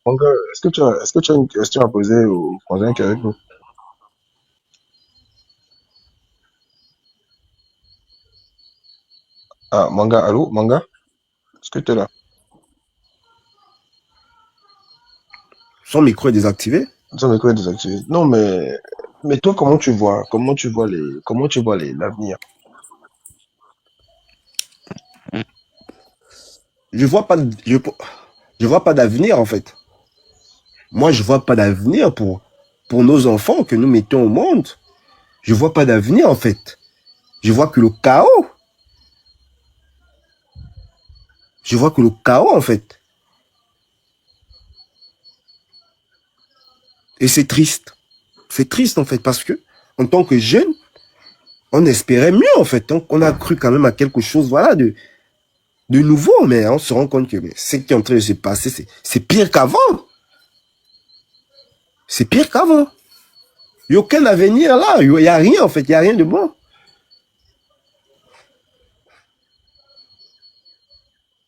Manga, est-ce que tu as une question à poser au frangin qui est avec nous? Ah, Manga, allô, Manga? Est-ce que tu es là? Son micro est désactivé. Son micro est désactivé. Non, mais toi, comment tu vois l'avenir? Je vois pas d'avenir en fait. Moi, je vois pas d'avenir pour nos enfants que nous mettons au monde. Je vois pas d'avenir en fait. Je vois que le chaos. Je vois que le chaos, en fait. Et c'est triste. C'est triste, en fait, parce que, en tant que jeune, on espérait mieux, en fait. Donc, on a cru quand même à quelque chose, voilà, de nouveau, mais on se rend compte que ce qui est en train de se passer, c'est pire qu'avant. C'est pire qu'avant. Il n'y a aucun avenir là. Il n'y a rien, en fait. Il n'y a rien de bon.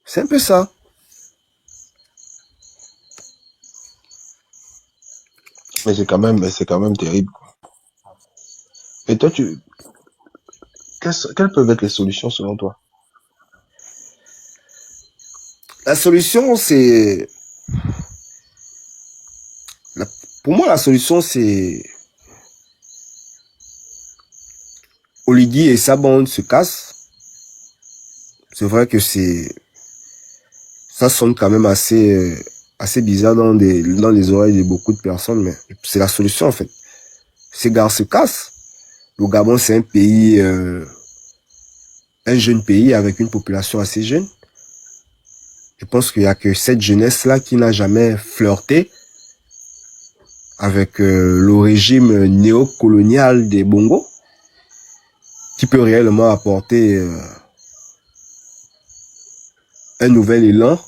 C'est un peu ça. Mais c'est quand même terrible. Et toi, quelles peuvent être les solutions selon toi? La solution, c'est... Pour moi, la solution, c'est... Oligui et sa bande se cassent. C'est vrai que ça sonne quand même assez bizarre dans les oreilles de beaucoup de personnes, mais c'est la solution, en fait. Ces gars se cassent. Le Gabon, c'est un pays, un jeune pays avec une population assez jeune. Je pense qu'il n'y a que cette jeunesse-là qui n'a jamais flirté avec le régime néocolonial des Bongo, qui peut réellement apporter un nouvel élan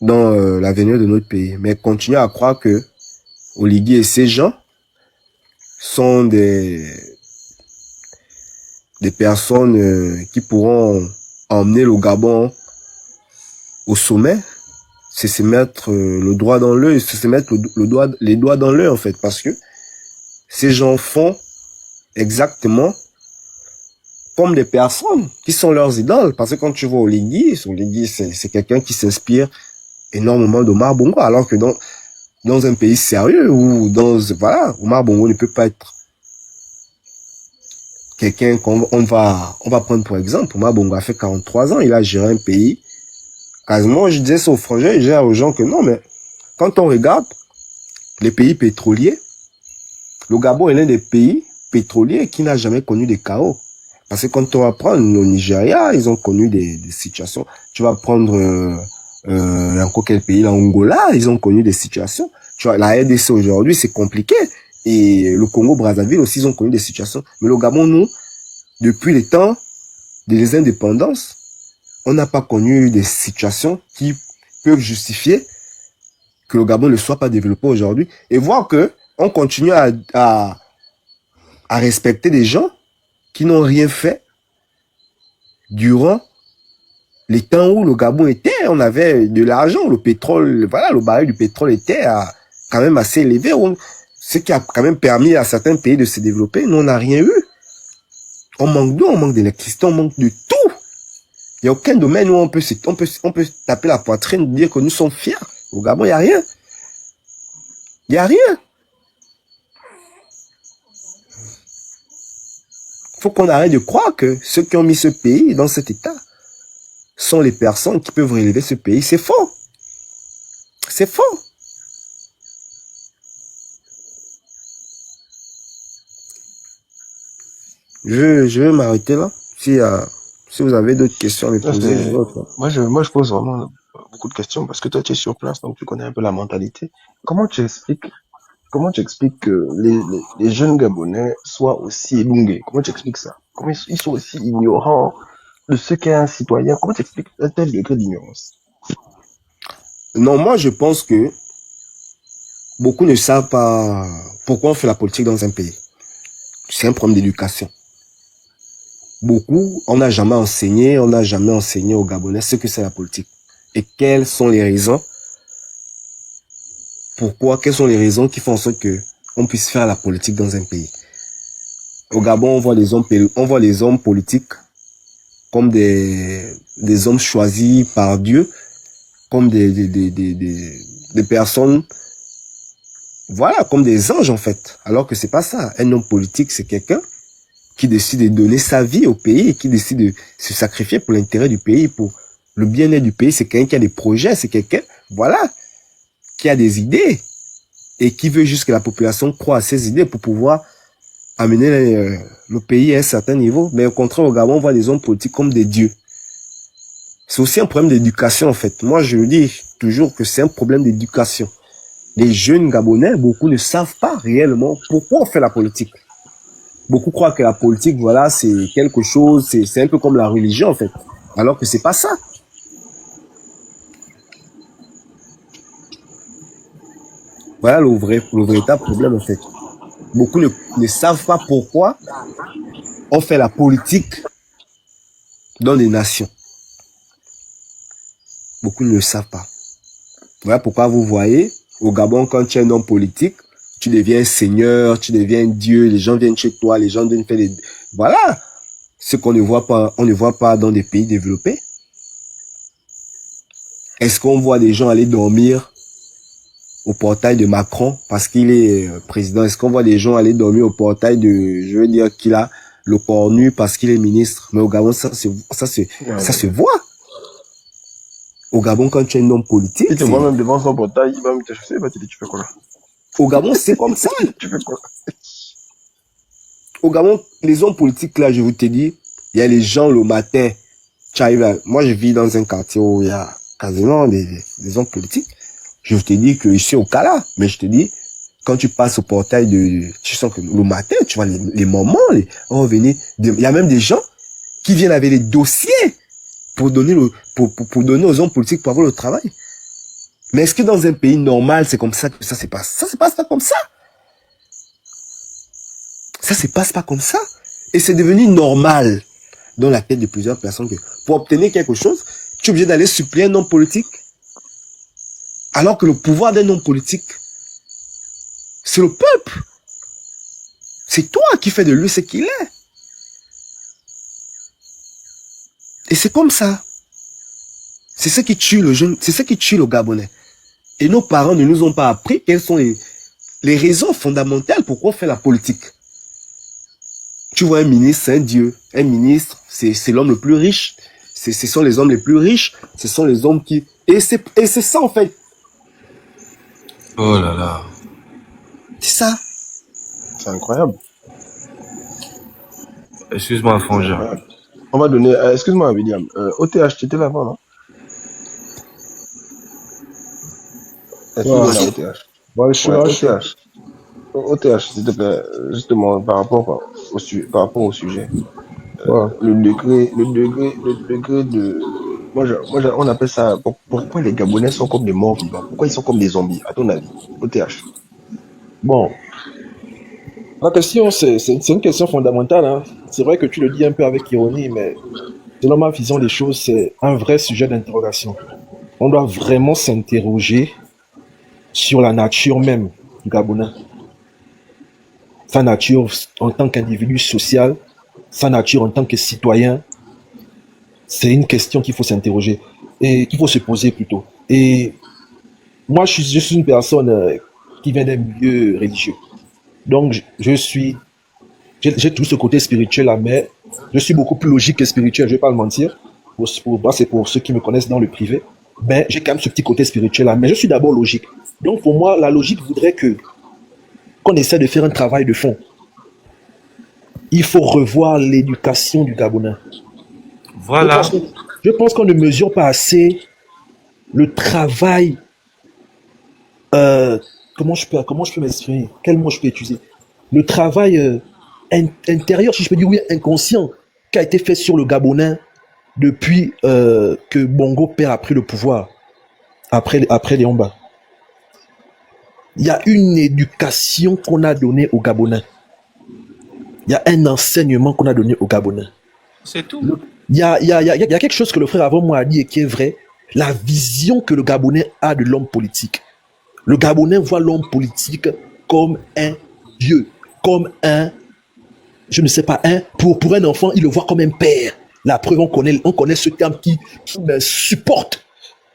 dans l'avenir de notre pays. Mais continuer à croire que Oligui et ces gens sont des personnes qui pourront emmener le Gabon au sommet, c'est se mettre le doigt dans l'œil, c'est se mettre les doigts dans l'œil, en fait, parce que ces gens font exactement comme des personnes qui sont leurs idoles. Parce que quand tu vois Oligui, c'est quelqu'un qui s'inspire énormément d'Omar Bongo, alors que dans un pays sérieux où Omar Bongo ne peut pas être quelqu'un qu'on va prendre pour exemple. Omar Bongo a fait 43 ans, il a géré un pays. Quasiment, je disais ça aux frangins, je disais aux gens que non, mais quand on regarde les pays pétroliers, le Gabon est l'un des pays pétroliers qui n'a jamais connu des chaos. Parce que quand on va prendre le Nigeria, ils ont connu des situations. Tu vas prendre encore quel pays, l'Angola, ils ont connu des situations. Tu vois, la RDC aujourd'hui, c'est compliqué. Et le Congo-Brazzaville aussi, ils ont connu des situations. Mais le Gabon, nous, depuis les temps des indépendances, on n'a pas connu des situations qui peuvent justifier que le Gabon ne soit pas développé aujourd'hui. Et voir que on continue à respecter des gens qui n'ont rien fait durant les temps où le Gabon était, on avait de l'argent, le pétrole, voilà, le baril du pétrole était quand même assez élevé, ce qui a quand même permis à certains pays de se développer. Nous, on n'a rien eu. On manque d'eau, on manque d'électricité, on manque de tout. Il n'y a aucun domaine où on peut taper la poitrine et dire que nous sommes fiers. Au Gabon, il n'y a rien. Il n'y a rien. Il faut qu'on arrête de croire que ceux qui ont mis ce pays dans cet état sont les personnes qui peuvent relever ce pays. C'est faux. C'est faux. Je vais m'arrêter là. Si vous avez d'autres questions à me poser. Moi, je pose vraiment beaucoup de questions parce que toi, tu es sur place, donc tu connais un peu la mentalité. Comment tu expliques que les jeunes Gabonais soient aussi élungués? Comment tu expliques ça? Comment ils sont aussi ignorants de ce qu'est un citoyen? Comment tu expliques un tel degré d'ignorance? Non, moi, je pense que beaucoup ne savent pas pourquoi on fait la politique dans un pays. C'est un problème d'éducation. Beaucoup, on n'a jamais enseigné aux Gabonais ce que c'est la politique. Et quelles sont les raisons? Quelles sont les raisons qui font en sorte que on puisse faire la politique dans un pays? Au Gabon, on voit les hommes politiques comme des hommes choisis par Dieu, comme des personnes, voilà, comme des anges en fait. Alors que c'est pas ça. Un homme politique, c'est quelqu'un qui décide de donner sa vie au pays, qui décide de se sacrifier pour l'intérêt du pays, pour le bien-être du pays. C'est quelqu'un qui a des projets, c'est quelqu'un, voilà, qui a des idées et qui veut juste que la population croie à ses idées pour pouvoir amener le pays à un certain niveau. Mais au contraire, au Gabon, on voit les hommes politiques comme des dieux. C'est aussi un problème d'éducation, en fait. Moi, je dis toujours que c'est un problème d'éducation. Les jeunes Gabonais, beaucoup ne savent pas réellement pourquoi on fait la politique. Beaucoup croient que la politique, voilà, c'est quelque chose, c'est un peu comme la religion, en fait. Alors que c'est pas ça. Voilà le véritable problème, en fait. Beaucoup ne savent pas pourquoi on fait la politique dans des nations. Beaucoup ne le savent pas. Voilà pourquoi vous voyez, au Gabon, quand tu es un homme politique, tu deviens seigneur, tu deviens Dieu, les gens viennent chez toi, les gens viennent faire des... Voilà ce qu'on ne voit pas, on ne voit pas dans des pays développés. Est-ce qu'on voit des gens aller dormir au portail de Macron parce qu'il est président? Est-ce qu'on voit des gens aller dormir au portail de, je veux dire, qu'il a le corps nu parce qu'il est ministre? Mais au Gabon, ça se voit. Au Gabon, quand tu es un homme politique... Il te voit même devant son portail, il va me chasser, il va te dire, tu fais quoi là? Au Gabon, c'est comme ça. Tu fais quoi? Au Gabon, les hommes politiques, là, je vous te dis, il y a les gens le matin, tu arrives à... Moi, je vis dans un quartier où il y a quasiment des hommes politiques. Je te dis que ici au Kala, mais je te dis, quand tu passes au portail tu sens que le matin, tu vois les moments, on va venir, il y a même des gens qui viennent avec les dossiers pour donner pour donner aux hommes politiques pour avoir le travail. Mais est-ce que dans un pays normal, c'est comme ça que ça se passe? Ça se passe pas comme ça. Ça se passe pas comme ça. Et c'est devenu normal dans la tête de plusieurs personnes que pour obtenir quelque chose, tu es obligé d'aller supplier un homme politique. Alors que le pouvoir d'un homme politique, c'est le peuple. C'est toi qui fais de lui ce qu'il est. Et c'est comme ça. C'est ce qui tue le jeune, c'est ce qui tue le Gabonais. Et nos parents ne nous ont pas appris quelles sont les raisons fondamentales pourquoi on fait la politique. Tu vois, un ministre, c'est un dieu. Un ministre, c'est l'homme le plus riche. Ce sont les hommes les plus riches. Ce sont les hommes qui... Et c'est ça, en fait. Oh là là. C'est ça. C'est incroyable. Excuse-moi, Frangin. On va donner... excuse-moi, William. OTH, tu étais là-bas, non? Excuse-moi, OTH. Bon, je suis là, OTH. OTH, s'il te plaît, justement, par rapport au sujet. Le degré de... on appelle ça... Pourquoi les Gabonais sont comme des morts vivants? Pourquoi ils sont comme des zombies, à ton avis? OTH. Bon, la question, c'est une question fondamentale. Hein. C'est vrai que tu le dis un peu avec ironie, mais selon ma vision des choses, c'est un vrai sujet d'interrogation. On doit vraiment s'interroger sur la nature même du Gabonais. Sa nature en tant qu'individu social, sa nature en tant que citoyen, c'est une question qu'il faut s'interroger et qu'il faut se poser plutôt. Et moi, je suis une personne qui vient d'un milieu religieux. Donc, j'ai tout ce côté spirituel là, mais je suis beaucoup plus logique que spirituel, je vais pas le mentir. C'est pour ceux qui me connaissent dans le privé. Ben, j'ai quand même ce petit côté spirituel là, mais je suis d'abord logique. Donc, pour moi, la logique voudrait qu'on essaie de faire un travail de fond. Il faut revoir l'éducation du Gabonais. Voilà. Je pense qu'on ne mesure pas assez le travail. Comment je peux m'exprimer? Quel mot je peux utiliser? Le travail intérieur, si je peux dire oui, inconscient, qui a été fait sur le Gabonais depuis que Bongo Père a pris le pouvoir, après Léomba. Il y a une éducation qu'on a donnée aux Gabonais. Il y a un enseignement qu'on a donné aux Gabonais. C'est tout. Il y a quelque chose que le frère avant moi a dit et qui est vrai. La vision que le Gabonais a de l'homme politique. Le Gabonais voit l'homme politique comme un dieu, comme un, je ne sais pas, pour un enfant, il le voit comme un père. La preuve, on connaît ce terme qui me supporte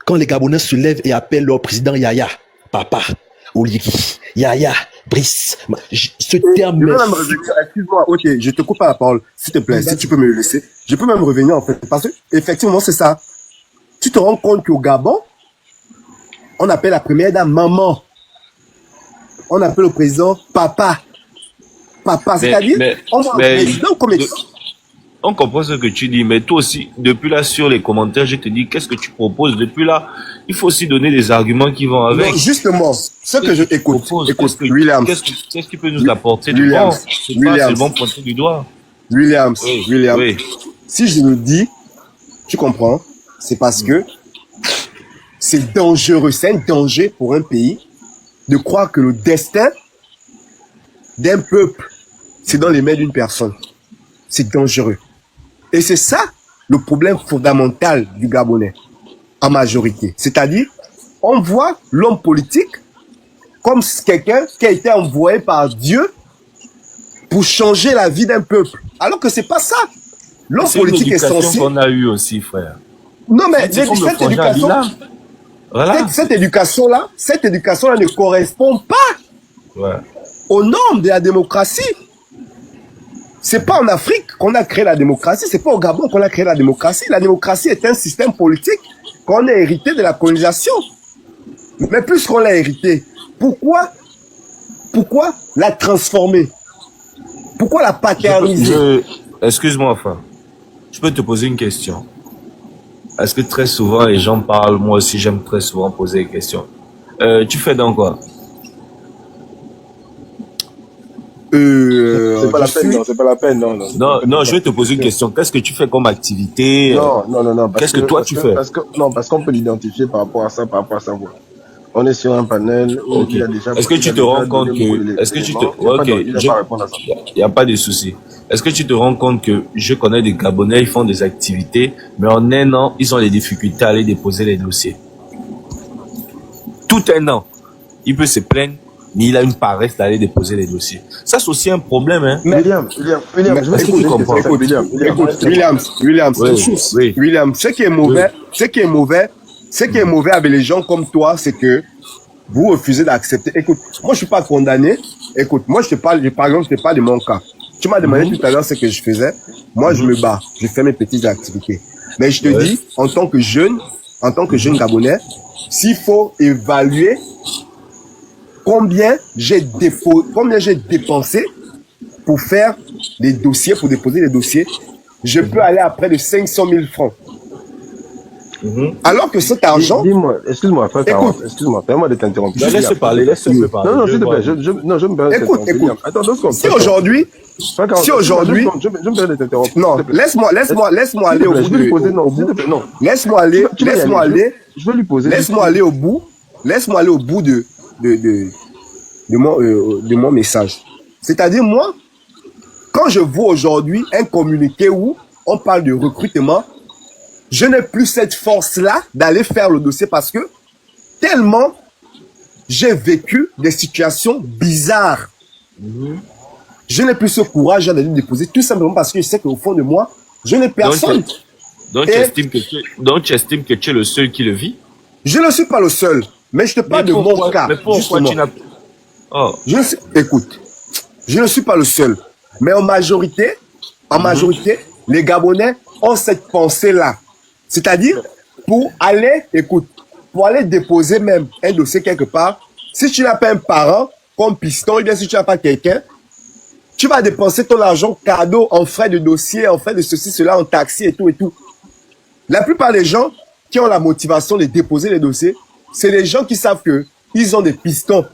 quand les Gabonais se lèvent et appellent leur président Yaya, papa, Oligui, Yaya, Brice. Ce terme. Excuse-moi, ok, je te coupe pas la parole, s'il te plaît, si tu peux me le laisser. Je peux même revenir en fait, parce que effectivement c'est ça. Tu te rends compte qu'au Gabon, on appelle la première dame maman. On appelle le président papa. papa. C'est-à-dire, on voit un président comme... On comprend ce que tu dis, mais toi aussi, depuis là, sur les commentaires, je te dis, qu'est-ce que tu proposes? Depuis là, il faut aussi donner des arguments qui vont avec. Non, justement, ce que je écoute, Williams. Qu'est-ce qui peut nous apporter du bon? C'est pas seulement pointer du doigt. Williams, si je le dis, tu comprends, c'est parce que c'est dangereux, c'est un danger pour un pays de croire que le destin d'un peuple, c'est dans les mains d'une personne. C'est dangereux. Et c'est ça le problème fondamental du Gabonais, en majorité. C'est-à-dire, on voit l'homme politique comme quelqu'un qui a été envoyé par Dieu pour changer la vie d'un peuple. Alors que c'est pas ça. L'homme politique est censé... C'est qu'on a eu aussi, frère. Non, mais cette éducation-là ne correspond pas aux normes de la démocratie. C'est pas en Afrique qu'on a créé la démocratie, c'est pas au Gabon qu'on a créé la démocratie. La démocratie est un système politique qu'on a hérité de la colonisation. Mais plus qu'on l'a hérité, pourquoi la transformer? Pourquoi la paterniser? Excuse-moi, enfin. Je peux te poser une question. Est-ce que très souvent les gens parlent, moi aussi j'aime très souvent poser des questions. Tu fais dans quoi? C'est pas la peine, non, c'est pas la peine, non. Non, je vais te poser une question. Qu'est-ce que tu fais comme activité? Non. Qu'est-ce que toi tu fais? Parce qu'on peut l'identifier par rapport à ça. On est sur un panel où il y a déjà... Est-ce que tu te rends compte que... Est-ce que tu te... Ok, il n'y a pas de souci. Est-ce que tu te rends compte que je connais des Gabonais, ils font des activités, mais en un an, ils ont des difficultés à aller déposer les dossiers. Tout un an. Il peut se plaindre, mais il a une paresse d'aller déposer les dossiers. Ça, c'est aussi un problème, hein. William, je vais tu comprends? William, ce qui est mauvais avec les gens comme toi, c'est que vous refusez d'accepter. Écoute, moi je suis pas condamné. Écoute, moi je te parle, par exemple, je te parle de mon cas. Tu m'as demandé tout à l'heure ce que je faisais. Moi je me bats, je fais mes petites activités. Mais je te dis, en tant que jeune Gabonais, s'il faut évaluer combien j'ai dépensé pour faire des dossiers, pour déposer les dossiers, je peux aller à près de 500 000 francs. Alors que cet argent... Dis-moi, excuse-moi, frère, excuse-moi, permets-moi de t'interrompre. Laisse-le parler. Non, s'il te plaît, je me permets de t'interrompre. Écoute. Attends, 2 secondes. Si aujourd'hui... Je me permets de t'interrompre. Non, laisse-moi aller au bout de... Non, laisse-moi aller... Je vais lui poser... Laisse-moi aller au bout de mon message. C'est-à-dire, moi, quand je vois aujourd'hui un communiqué où on parle de recrutement, je n'ai plus cette force-là d'aller faire le dossier parce que tellement j'ai vécu des situations bizarres. Je n'ai plus ce courage d'aller déposer tout simplement parce que je sais qu'au fond de moi, je n'ai personne. Donc tu estimes que tu es le seul qui le vit? Je ne suis pas le seul, mais je te parle de mon cas. Mais pourquoi tu n'as... Écoute, je ne suis pas le seul, mais en majorité, les Gabonais ont cette pensée-là. C'est-à-dire, pour aller déposer même un dossier quelque part, si tu n'as pas un parent comme piston, ou bien si tu n'as pas quelqu'un, tu vas dépenser ton argent cadeau en frais de dossier, en frais de ceci, cela, en taxi et tout et tout. La plupart des gens qui ont la motivation de déposer les dossiers, c'est les gens qui savent qu'ils ont des pistons.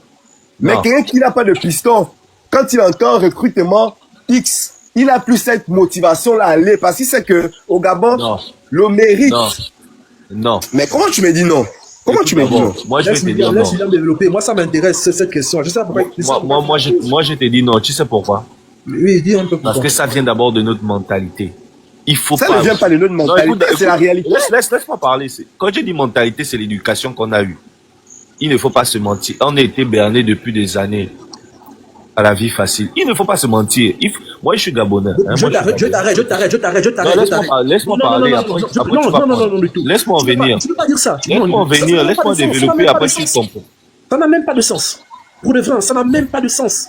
Mais quelqu'un qui n'a pas de piston, quand il entend recrutement X, il n'a plus cette motivation-là à aller parce qu'il sait qu'au Gabon, le mérite. Non. Mais comment tu me dis non? Comment tu me dis non? Moi, je vais te dire non. Laisse William développer. Moi, ça m'intéresse, cette question. Je sais pourquoi. Moi, je te dis non. Tu sais pourquoi? Oui, dis un peu pourquoi. Parce que ça vient d'abord de notre mentalité. Il faut ça ne vient pas de notre mentalité, c'est la réalité. Laisse-moi parler. Quand je dis mentalité, c'est l'éducation qu'on a eue. Il ne faut pas se mentir. On a été berné depuis des années à la vie facile. Il ne faut pas se mentir. Moi, je suis Gabonais. Je t'arrête. Laisse-moi parler. Laisse-moi en venir. Tu ne peux pas dire ça. Laisse-moi en venir. Laisse-moi développer. Après, tu comprends. Ça n'a même pas de sens. Pour de vrai, ça n'a même pas de sens.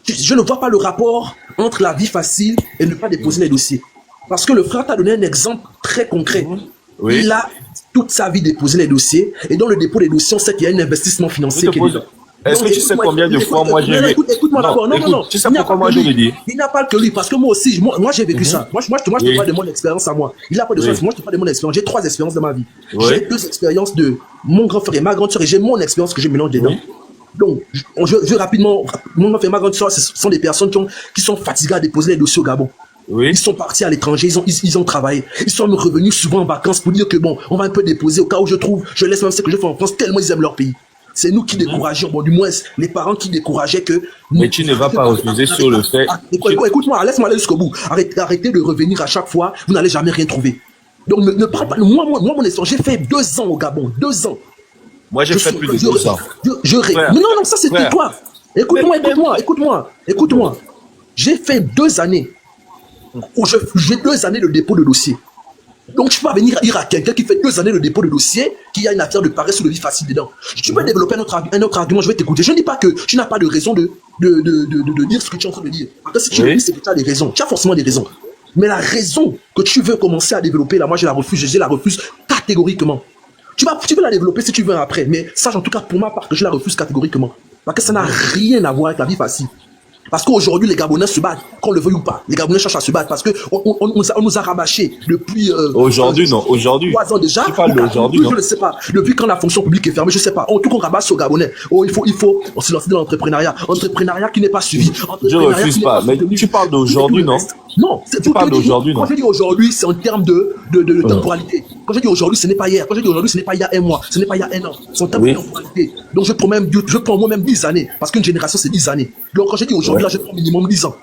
Je ne vois pas le rapport entre la vie facile et ne pas déposer les dossiers. Parce que le frère t'a donné un exemple très concret. Oui. Il a toute sa vie déposé les dossiers. Et dans le dépôt des dossiers, on sait qu'il y a un investissement financier qui est dedans. Est-ce que tu sais combien de fois moi j'ai vu... Écoute-moi d'abord. Non. Tu sais pourquoi moi je le dis? Il n'a pas que lui, parce que moi aussi, moi j'ai vécu ça. Moi, je te parle de mon expérience à moi. Il n'a pas de chance. Moi, je te parle de mon expérience. J'ai 3 expériences dans ma vie. J'ai 2 expériences de mon grand frère et ma grande soeur, et j'ai mon expérience que je mélange dedans. Donc, je rapidement, mon grand frère et ma grande soeur, ce sont des personnes qui sont fatiguées à déposer les dossiers au Gabon. Ils sont partis à l'étranger, ils ont travaillé. Ils sont revenus souvent en vacances pour dire que bon, on va un peu déposer au cas où je laisse même ce que je fais en France, tellement ils aiment leur pays. C'est nous qui décourageons, bon, du moins, les parents qui décourageaient que... Mais tu ne vas pas refuser sur le fait... Écoute-moi, laisse-moi aller jusqu'au bout. Arrêtez de revenir à chaque fois, vous n'allez jamais rien trouver. Donc, ne parle pas... Moi, mon histoire, j'ai fait 2 ans au Gabon, 2 ans. Moi, j'ai fait plus de 2 ans. Non, ça, c'était toi. Écoute-moi. J'ai fait 2 années. J'ai 2 années de dépôt de dossier. Donc, tu peux venir dire à quelqu'un qui fait 2 années de dépôt de dossier qu'il y a une affaire de paresse ou de vie facile dedans. Tu peux développer un autre argument, je vais t'écouter. Je ne dis pas que tu n'as pas de raison de dire ce que tu es en train de dire. Parce que si tu le dis, c'est que tu as des raisons. Tu as forcément des raisons. Mais la raison que tu veux commencer à développer, là, moi, je la refuse catégoriquement. Tu veux la développer si tu veux après. Mais sache en tout cas, pour ma part, que je la refuse catégoriquement. Parce que ça n'a rien à voir avec la vie facile. Parce qu'aujourd'hui, les Gabonais se battent, qu'on le veuille ou pas. Les Gabonais cherchent à se battre parce qu'on nous a rabâché depuis... aujourd'hui, non. Aujourd'hui. 3 ans déjà. Tu parles d'aujourd'hui, non. Je ne sais pas. Depuis quand la fonction publique est fermée, je ne sais pas. Tout qu'on rabâche aux Gabonais. Il faut se lancer dans l'entrepreneuriat. Entrepreneuriat qui n'est pas suivi. Je ne refuse pas. Mais tu parles d'aujourd'hui, non. Non. Tu parles d'aujourd'hui, non. Quand je dis aujourd'hui, c'est en termes de temporalité. Quand je dis aujourd'hui, ce n'est pas hier. Quand je dis aujourd'hui, ce n'est pas il y a 1 mois. Ce n'est pas il y a 1 an. C'est en termes de temporalité. Donc je prends moi-même 10 années. Parce qu'une génération, c'est 10 années. Donc quand je dis aujourd'hui, là, je prends minimum 10 ans.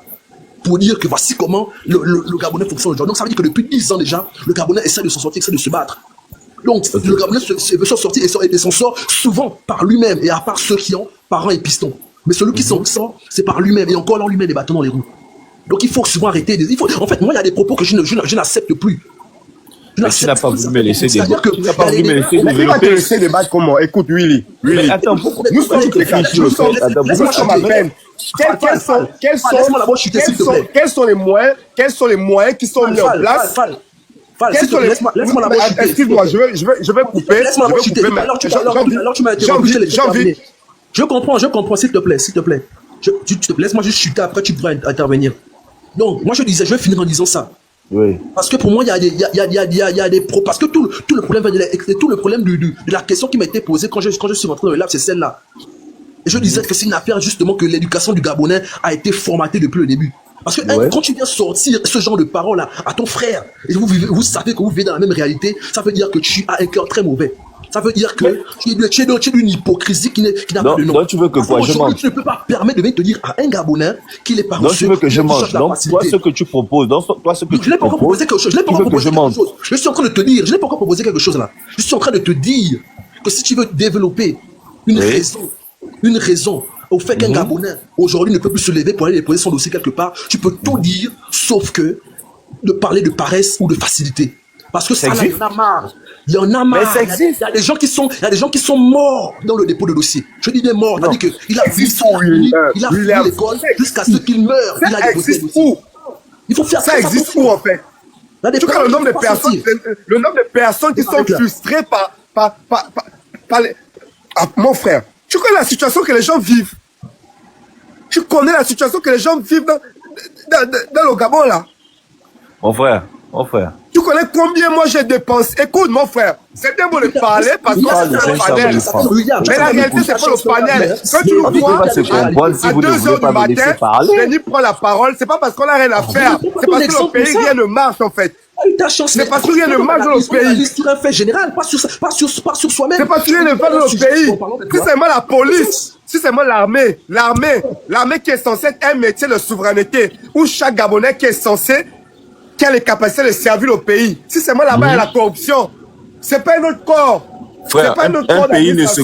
Pour dire que voici comment le Gabonais fonctionne aujourd'hui. Donc ça veut dire que depuis 10 ans déjà, le Gabonais essaie de s'en sortir, essaie de se battre. Donc le Gabonais veut s'en sortir et s'en sort souvent par lui-même, et à part ceux qui ont parents et pistons. Mais celui qui s'en sort, c'est par lui-même, et encore là, on lui met des bâtons dans les roues. Donc il faut souvent arrêter. En fait, moi, il y a des propos que je n'accepte plus. Mais tu n'as pas voulu me laisser débattre. Tu n'as pas voulu me laisser débattre. Tu vas te laisser débattre comment? Écoute, Willy. Mais attends, nous sommes à peine. Quels sont les moyens qui sont mis en place? Excuse-moi, je vais couper. Alors tu m'as interrompu. Je comprends, s'il te plaît. Laisse-moi juste chuter, après tu pourras intervenir. Donc, moi je vais finir en disant ça. Oui. Parce que pour moi, il y a des pros. Parce que tout le problème de la question qui m'a été posée quand je suis rentré dans le lab, c'est celle-là. Et je disais que c'est une affaire justement que l'éducation du Gabonais a été formatée depuis le début. Parce que quand tu viens sortir ce genre de paroles à ton frère, et vous savez que vous vivez dans la même réalité, ça veut dire que tu as un cœur très mauvais. Ça veut dire que tu es d'une hypocrisie qui n'a pas de nom. Donc tu veux que quoi, je mange? Tu ne peux pas permettre de venir te dire à un Gabonais qu'il est par donc tu veux que je mange. Donc toi ce que tu proposes, je n'ai pas encore proposé quelque chose. Je suis en train de te dire, je n'ai pas encore proposé quelque chose là. Je suis en train de te dire que si tu veux développer une raison au fait qu'un Gabonais aujourd'hui ne peut plus se lever pour aller déposer son dossier quelque part, tu peux tout dire sauf que de parler de paresse ou de facilité. Parce que ça, il y en a marre. Il y en a marre. Il y a des gens qui sont morts dans le dépôt de dossier. Je dis des morts, c'est-à-dire qu'il a fini l'école jusqu'à ce qu'il meure. Il a déposé le dossier. Il faut faire ça. Existe où en fait? En tout cas, le nombre de personnes qui sont frustrées par les... Mon frère, tu connais la situation que les gens vivent. Tu connais la situation que les gens vivent dans le Gabon là. Mon frère. Tu connais combien moi j'ai dépensé? Écoute mon frère, c'est bien beau de parler parce que c'est le panel. Mais la réalité c'est pas le panel. Quand tu nous vois à 2h du matin, Denis prend la parole, c'est pas parce qu'on a rien à faire. C'est parce que le pays rien ne marche en fait. C'est parce que rien ne marche dans le pays. C'est un fait général, pas sur soi-même. C'est parce que rien ne marche dans le pays. Si c'est moi la police, si c'est moi l'armée qui est censée être un métier de souveraineté, où chaque Gabonais qui est censé qui a les capacités de servir le pays. Si c'est moi là-bas, il y a la corruption. C'est pas un autre corps. Frère, un pays ne se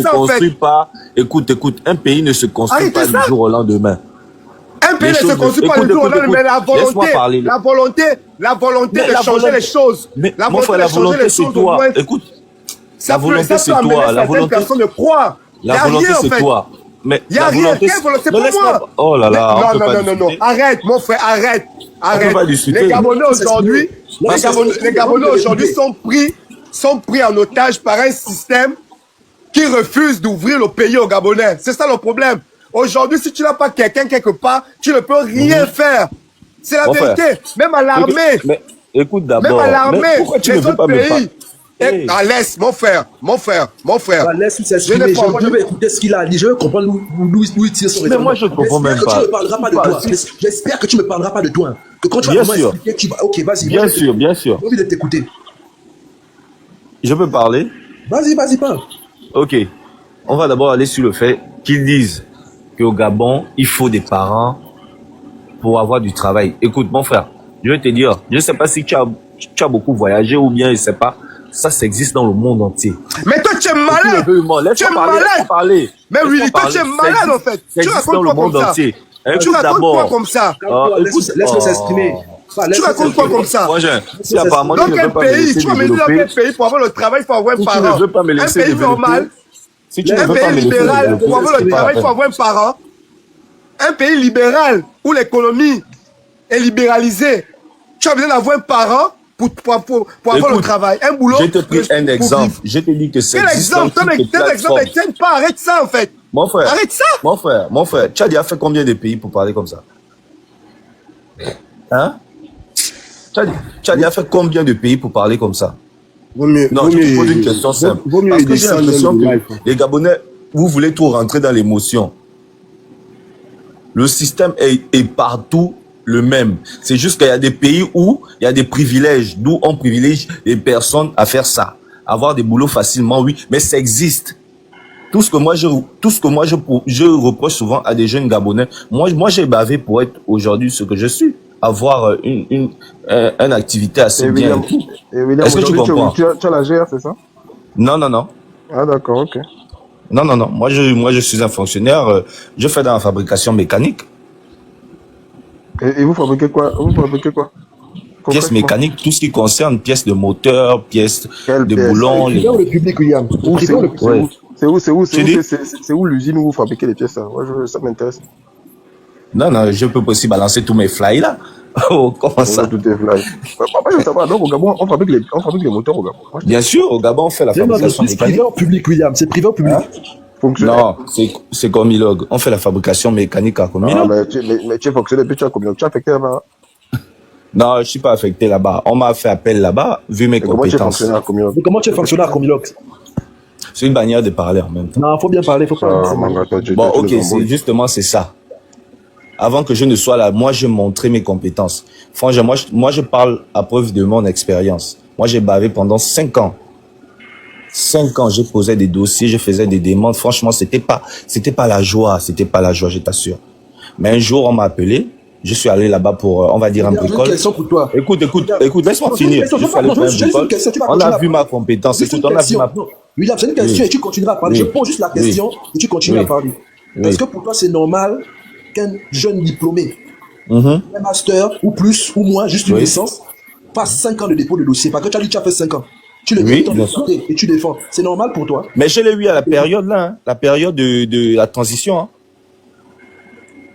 construit pas. Écoute, un pays ne se construit pas du jour au lendemain. Un pays ne se construit pas du jour au lendemain, mais la volonté de changer les choses. Mon frère, la volonté c'est toi. Écoute, la volonté c'est toi. La volonté, personne ne croit. La volonté c'est toi. Mais il n'y a rien, c'est pas moi. Oh là là, non, arrête, mon frère, arrête. Les Gabonais aujourd'hui, sont pris en otage par un système qui refuse d'ouvrir le pays aux Gabonais. C'est ça le problème. Aujourd'hui, si tu n'as pas quelqu'un quelque part, tu ne peux rien faire. C'est la vérité. Même à l'armée. Mais écoute d'abord. Même à l'armée. Pourquoi tu ne veux pas me parler? Laisse, mon frère. Laisse-lui s'exprimer. Je vais écouter ce qu'il a dit. Je vais comprendre d'où il tire son raisonnement. Mais moi, je ne comprends même pas. J'espère que tu ne me parleras pas de toi. Que quand tu vas vraiment expliquer, tu vas... Ok, vas-y. Bien sûr. J'ai envie de t'écouter. Je peux parler? Vas-y, parle. Ok. On va d'abord aller sur le fait qu'ils disent qu'au Gabon, il faut des parents pour avoir du travail. Écoute, mon frère, je vais te dire, je ne sais pas si tu as beaucoup voyagé ou bien, je ne sais pas, ça existe dans le monde entier. Mais toi, tu es malade. Tu es malade. Mais oui, toi, tu es malade en fait. Tu racontes quoi comme ça? Tu racontes quoi comme ça? Laisse-le s'exprimer. Tu racontes quoi comme ça? Si apparemment tu ne veux pas me laisser tu vas me dire dans quel pays pour avoir le travail, il faut avoir un parent. Tu ne veux pas me laisser un pays normal, si tu ne un veux pas pays me laisser libéral, pour avoir le travail, il faut avoir un parent. Un pays libéral où l'économie est libéralisée, tu as besoin d'avoir un parent pour avoir le travail, un boulot. Je te pris un exemple. Je te dis que c'est quel exemple? Ton exemple ne tient pas. Arrête ça en fait. Mon frère. Arrête ça. Mon frère, tu as déjà fait combien de pays pour parler comme ça? Hein? Tu as déjà fait combien de pays pour parler comme ça? Non, je te pose une question simple. Parce que j'ai l'impression que les Gabonais, vous voulez tout rentrer dans l'émotion. Le système est partout le même. C'est juste qu'il y a des pays où il y a des privilèges, d'où on privilège les personnes à faire ça. Avoir des boulots facilement, oui, mais ça existe. Tout ce que moi je reproche souvent à des jeunes Gabonais, moi j'ai bavé pour être aujourd'hui ce que je suis. Avoir une activité assez bien. Est-ce que tu comprends? Tu as la GR, c'est ça? Non. Ah d'accord, ok. Non. Moi je suis un fonctionnaire. Je fais dans la fabrication mécanique. Et vous fabriquez quoi? Pièces mécaniques, tout ce qui concerne pièces de moteur, pièces de boulons. C'est où le public, William? C'est où l'usine où vous fabriquez les pièces? Moi, ça m'intéresse. Non, je peux aussi balancer tous mes fly là. Oh, comment ça? Tout est fly. Je sais pas. Donc au Gabon, on fabrique les moteurs au Gabon. Bien sûr, au Gabon, on fait la fabrication mécanique. C'est privé ou public, William? C'est privé ou public? Non, c'est Comilog. On fait la fabrication mécanique à Comilog. Mais tu es fonctionnaire, puis tu as Comilog. Tu es affecté là-bas? Non, je suis pas affecté là-bas. On m'a fait appel là-bas, vu mes compétences. Comment tu es fonctionnaire à Comilog? C'est une manière de parler en même temps. Non, faut bien parler, faut parler. Bon, ok, c'est ça. Avant que je ne sois là, moi, je montrais mes compétences. Franchement, moi, je parle à preuve de mon expérience. Moi, j'ai bavé pendant 5 ans. 5 ans, je posais des dossiers, je faisais des demandes. Franchement, c'était pas la joie, je t'assure. Mais un jour, on m'a appelé. Je suis allé là-bas pour, on va dire, un bricole. J'ai une question pour toi. Écoute, laisse-moi finir. Je suis allé pour un bricole. On a vu ma compétence. Écoute, on a vu ma... William, c'est une question et tu continueras à parler. Je pose juste la question et tu continues à parler. Est-ce que pour toi, c'est normal qu'un jeune diplômé, un master, ou plus, ou moins, juste une licence, fasse 5 ans de dépôt de dossier? Parce que tu as dit que tu as fait 5 ans. Tu le mets et tu défends. C'est normal pour toi? Mais je l'ai eu à la période là, hein, la période de la transition. Hein.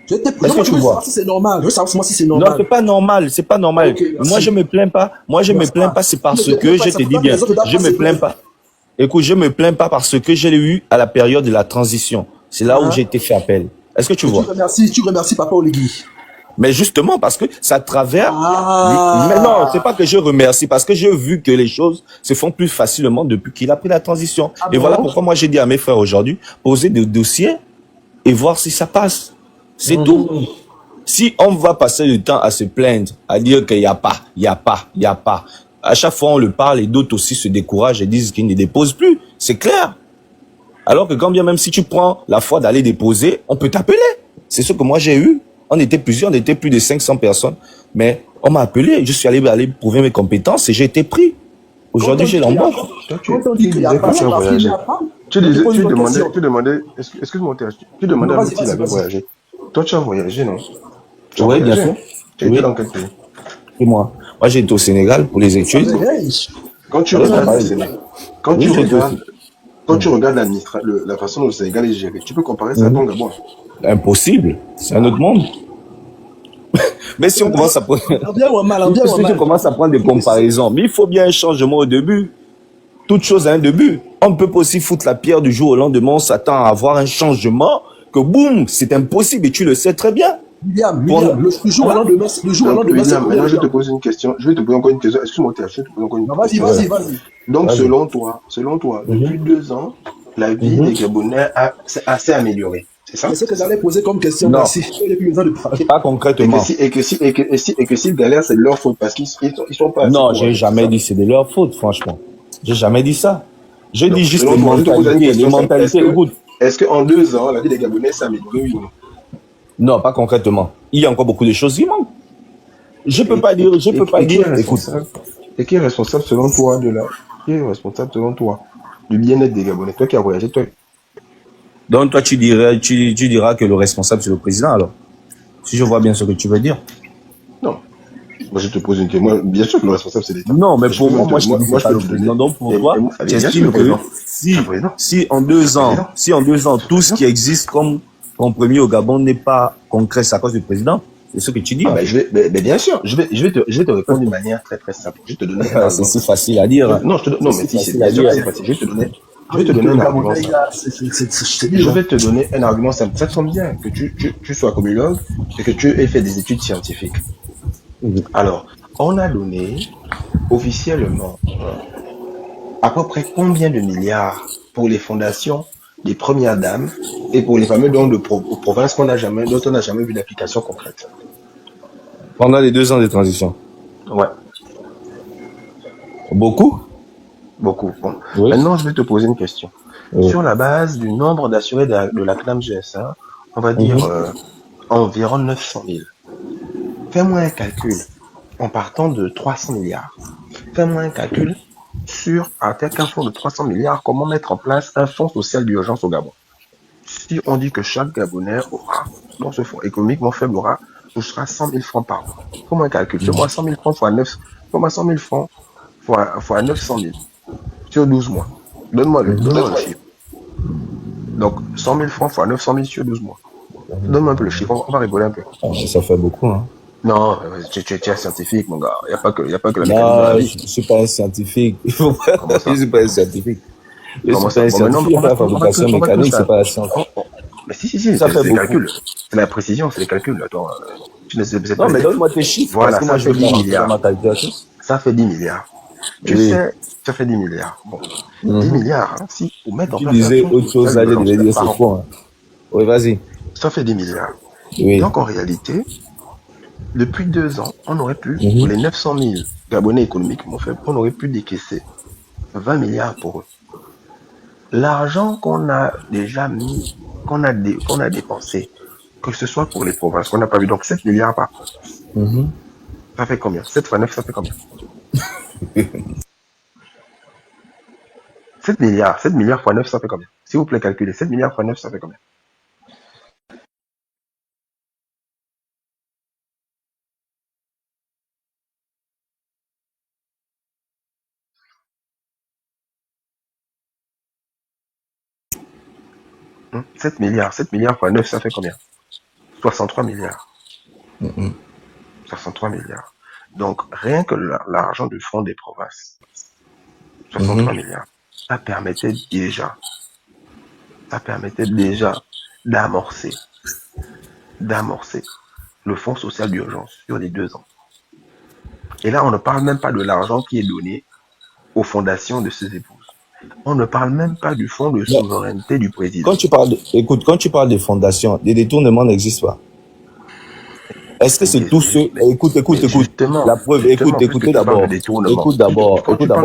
Je veux savoir si c'est normal. Je veux savoir si c'est normal. Non, c'est pas normal. Okay, moi, je me plains pas. C'est parce que, je te dis bien, je me plains pas. Écoute, je me plains pas parce que je l'ai eu à la période de la transition. C'est là où j'ai été fait appel. Est-ce que tu vois? Tu remercies Papa Oligui. Mais justement, parce que ça travers... Mais non, c'est pas que je remercie, parce que j'ai vu que les choses se font plus facilement depuis qu'il a pris la transition. Et voilà pourquoi moi j'ai dit à mes frères aujourd'hui, poser des dossiers et voir si ça passe. C'est tout. Si on va passer le temps à se plaindre, à dire qu'il n'y a pas, à chaque fois on le parle et d'autres aussi se découragent et disent qu'ils ne déposent plus. C'est clair. Alors que quand bien même si tu prends la foi d'aller déposer, on peut t'appeler. C'est ce que moi j'ai eu. On était plusieurs, on était plus de 500 personnes. Mais on m'a appelé, je suis allé prouver mes compétences et j'ai été pris. Aujourd'hui, j'ai l'embauche. Tu demandais, excuse-moi, tu demandais à s'il avait voyagé. Toi, tu as voyagé, non? Oui, bien sûr. Tu étais dans quel pays? Et moi j'ai été au Sénégal pour les études. Quand tu regardes la façon dont le Sénégal est géré, tu peux comparer ça à ton Gabon? Impossible. C'est un autre monde. Mais si on commence à prendre... bien ou mal, si on commence à prendre des comparaisons, mais il faut bien un changement au début. toute chose a un début. On ne peut pas aussi foutre la pierre du jour au lendemain, on s'attend à avoir un changement, que boum, c'est impossible et tu le sais très bien. William, le jour au lendemain, c'est maintenant, je te pose une question. Je vais te poser encore une question. Excuse-moi, je vais te poser encore une question. Vas-y. Donc, selon toi, depuis 2 ans, la vie des Gabonais s'est améliorée. C'est ça? C'est ce que j'allais poser comme question. Non. Merci. Il n'y a plus besoin de parler. Pas concrètement. Et que s'ils galèrent, c'est de leur faute parce qu'ils sont pas. Non, j'ai jamais dit c'est de leur faute, franchement. J'ai jamais dit ça. J'ai dit juste les mentalités. Écoute. Est-ce qu'en 2 ans, la vie des Gabonais s'est améliorée, oui ou non? Non, pas concrètement. Il y a encore beaucoup de choses qui manquent. Je peux pas dire. Écoute. Et qui est responsable selon toi du bien-être des Gabonais? Toi qui as voyagé, toi. Donc toi tu diras que le responsable c'est le président alors. Si je vois bien ce que tu veux dire. Non. Moi je te pose une question. Bien sûr que le responsable c'est l'État. Non, mais pour moi je te dis pas le président. Donc pour toi, tu estimes que si en 2 ans, tout ce qui existe comme compromis au Gabon n'est pas concret, c'est à cause du président. C'est ce que tu dis. Bien sûr. Je vais te répondre d'une manière très très simple. Je vais te donner. C'est si facile à dire. Non, mais si c'est facile. Je vais te donner un argument simple. Je vais te donner un argument simple. Ça tombe bien que tu sois communologue et que tu aies fait des études scientifiques. Alors, on a donné officiellement à peu près combien de milliards pour les fondations des premières dames et pour les fameux dons de province dont on n'a jamais vu d'application concrète. Pendant les 2 ans de transition. Ouais. Beaucoup. Bon. Oui. Maintenant, je vais te poser une question. Oui. Sur la base du nombre d'assurés de la CNAM GSA, on va dire environ 900 000. Fais-moi un calcul en partant de 300 milliards. Fais-moi un calcul avec un fonds de 300 milliards, comment mettre en place un fonds social d'urgence au Gabon. Si on dit que chaque Gabonais aura, dans ce fonds économiquement faible touchera 100 000 francs par mois. Fais-moi un calcul. Fais-moi 100 000 francs fois 9. Fais-moi 100 000 francs fois 900 000 sur 12 mois. Donne-moi le chiffre. Donc, 100 000 francs fois 900 000 sur 12 mois. Donne-moi un peu le chiffre, on va rigoler un peu. Ça fait beaucoup, hein. Non, tu es un scientifique, mon gars. Il n'y a pas que la mécanique. Non, je ne suis pas un scientifique. Je ne suis pas un scientifique. Je ne suis pas un scientifique. La fabrication mécanique, ce n'est pas la science. Mais si, ça fait des calculs. C'est la précision, c'est les calculs. Attends, non, mais donne-moi tes chiffres. Voilà, ça fait 10 milliards. Ça fait 10 milliards. Tu sais, ça fait 10 milliards. Bon, 10 milliards, hein, si vous mettez en place... Tu disais autre chose, là, je devais dire ce point. Oui, vas-y. Ça fait 10 milliards. Oui. Donc, en réalité, depuis 2 ans, on aurait pu, pour les 900 000 Gabonais économiquement faibles, on aurait pu décaisser 20 milliards pour eux. L'argent qu'on a déjà mis, qu'on a dépensé, que ce soit pour les provinces, qu'on n'a pas vu, donc 7 milliards par an. Ça fait combien? 7 fois 9, ça fait combien? 7 milliards fois 9, ça fait combien? S'il vous plaît, calculez. 7 milliards fois 9, ça fait combien? Hum, 7 milliards fois 9, ça fait combien? 63 milliards. 63 milliards. Donc, rien que l'argent du fonds des provinces, 63 milliards, ça permettait déjà d'amorcer le fonds social d'urgence sur les 2 ans. Et là, on ne parle même pas de l'argent qui est donné aux fondations de ses épouses. On ne parle même pas du fonds de souveraineté du président. Quand tu parles des fondations, les détournements n'existent pas. Est-ce que c'est tous ceux... Écoute. La preuve, écoutez d'abord. Écoute d'abord.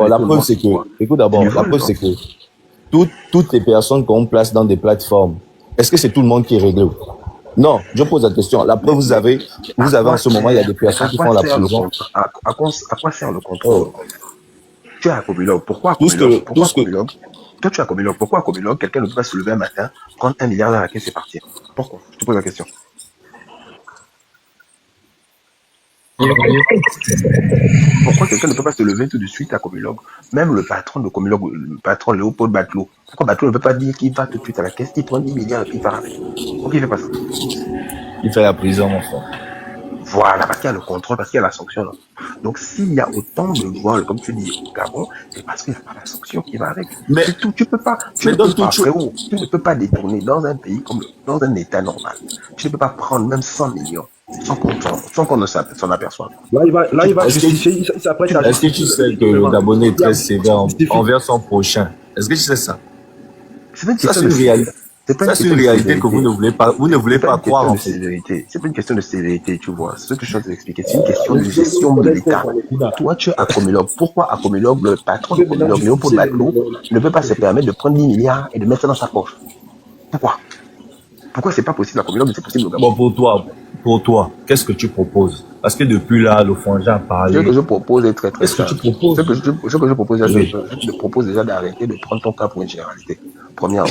La preuve, c'est que toutes les personnes qu'on place dans des plateformes, est-ce que c'est tout le monde qui est réglé? Non, je pose la question. La preuve, vous avez en ce moment, il y a des personnes qui font la prison. À quoi sert le contrôle? Tu es à Comilog. Pourquoi Comilog? Quand tu es à Comilog, pourquoi à Comilog, quelqu'un ne peut pas se lever un matin, prendre 1 milliard dans la caisse et partir? Pourquoi? Je te pose la question. Pourquoi quelqu'un ne peut pas se lever tout de suite à Comilog? Même le patron de Comilog, le patron Léopold Batelot, pourquoi Batelot ne peut pas dire qu'il va tout de suite à la caisse, il prend 10 milliards et puis il part avec? Pourquoi il ne fait pas ça? Il fait la prison, mon frère. Voilà, parce qu'il y a le contrôle, parce qu'il y a la sanction. Là. Donc, s'il y a autant de vols, comme tu dis, au Gabon, c'est parce qu'il n'y a pas la sanction qui va avec. Mais c'est tout. Tu peux pas, frérot, tu ne peux pas détourner dans un pays comme dans un état normal. Tu ne peux pas prendre même 100 millions sans qu'on ne s'en aperçoive. Là, il va justifier, il s'apprête à... Est-ce que tu sais que le Gabonais est très sévère envers son prochain? Est-ce que tu sais ça? Ça, c'est une réalité. C'est une réalité que vous ne voulez pas croire en fait. C'est pas une question de sévérité, tu vois. C'est ce que je suis en train d'expliquer. C'est une question de gestion de l'État. Toi, tu es à Comilog. Pourquoi à Comilog, le patron de Comilog, Léopold Batelot, ne peut pas se permettre de prendre 10 milliards et de mettre ça dans sa poche? Pourquoi c'est pas possible à Comilog, mais c'est possible au Gabon? Bon, pour toi, qu'est-ce que tu proposes? Parce que depuis là, le Frangin a parlé. Ce que je propose est très très simple. Ce que tu proposes? Ce que je propose, je propose déjà d'arrêter de prendre ton cas pour une généralité. Premièrement.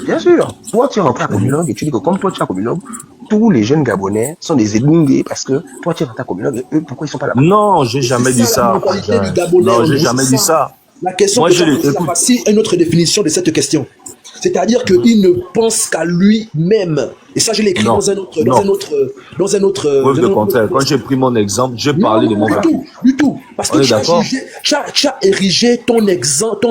Bien sûr. Toi, tu es rentré à Comilog et tu dis que comme toi, tu es à Comilog, tous les jeunes Gabonais sont des élungués parce que toi, tu es rentré à Comilog et eux, pourquoi ils sont pas là-bas? Non, j'ai jamais dit ça. Non, j'ai jamais dit ça. La question, voici une autre définition de cette question. C'est-à-dire qu'il ne pense qu'à lui-même. Et ça, je l'ai écrit dans un autre. Preuve de contraire. Quand j'ai pris mon exemple, j'ai parlé de mon cas. Du tout. Parce que tu as érigé ton exemple.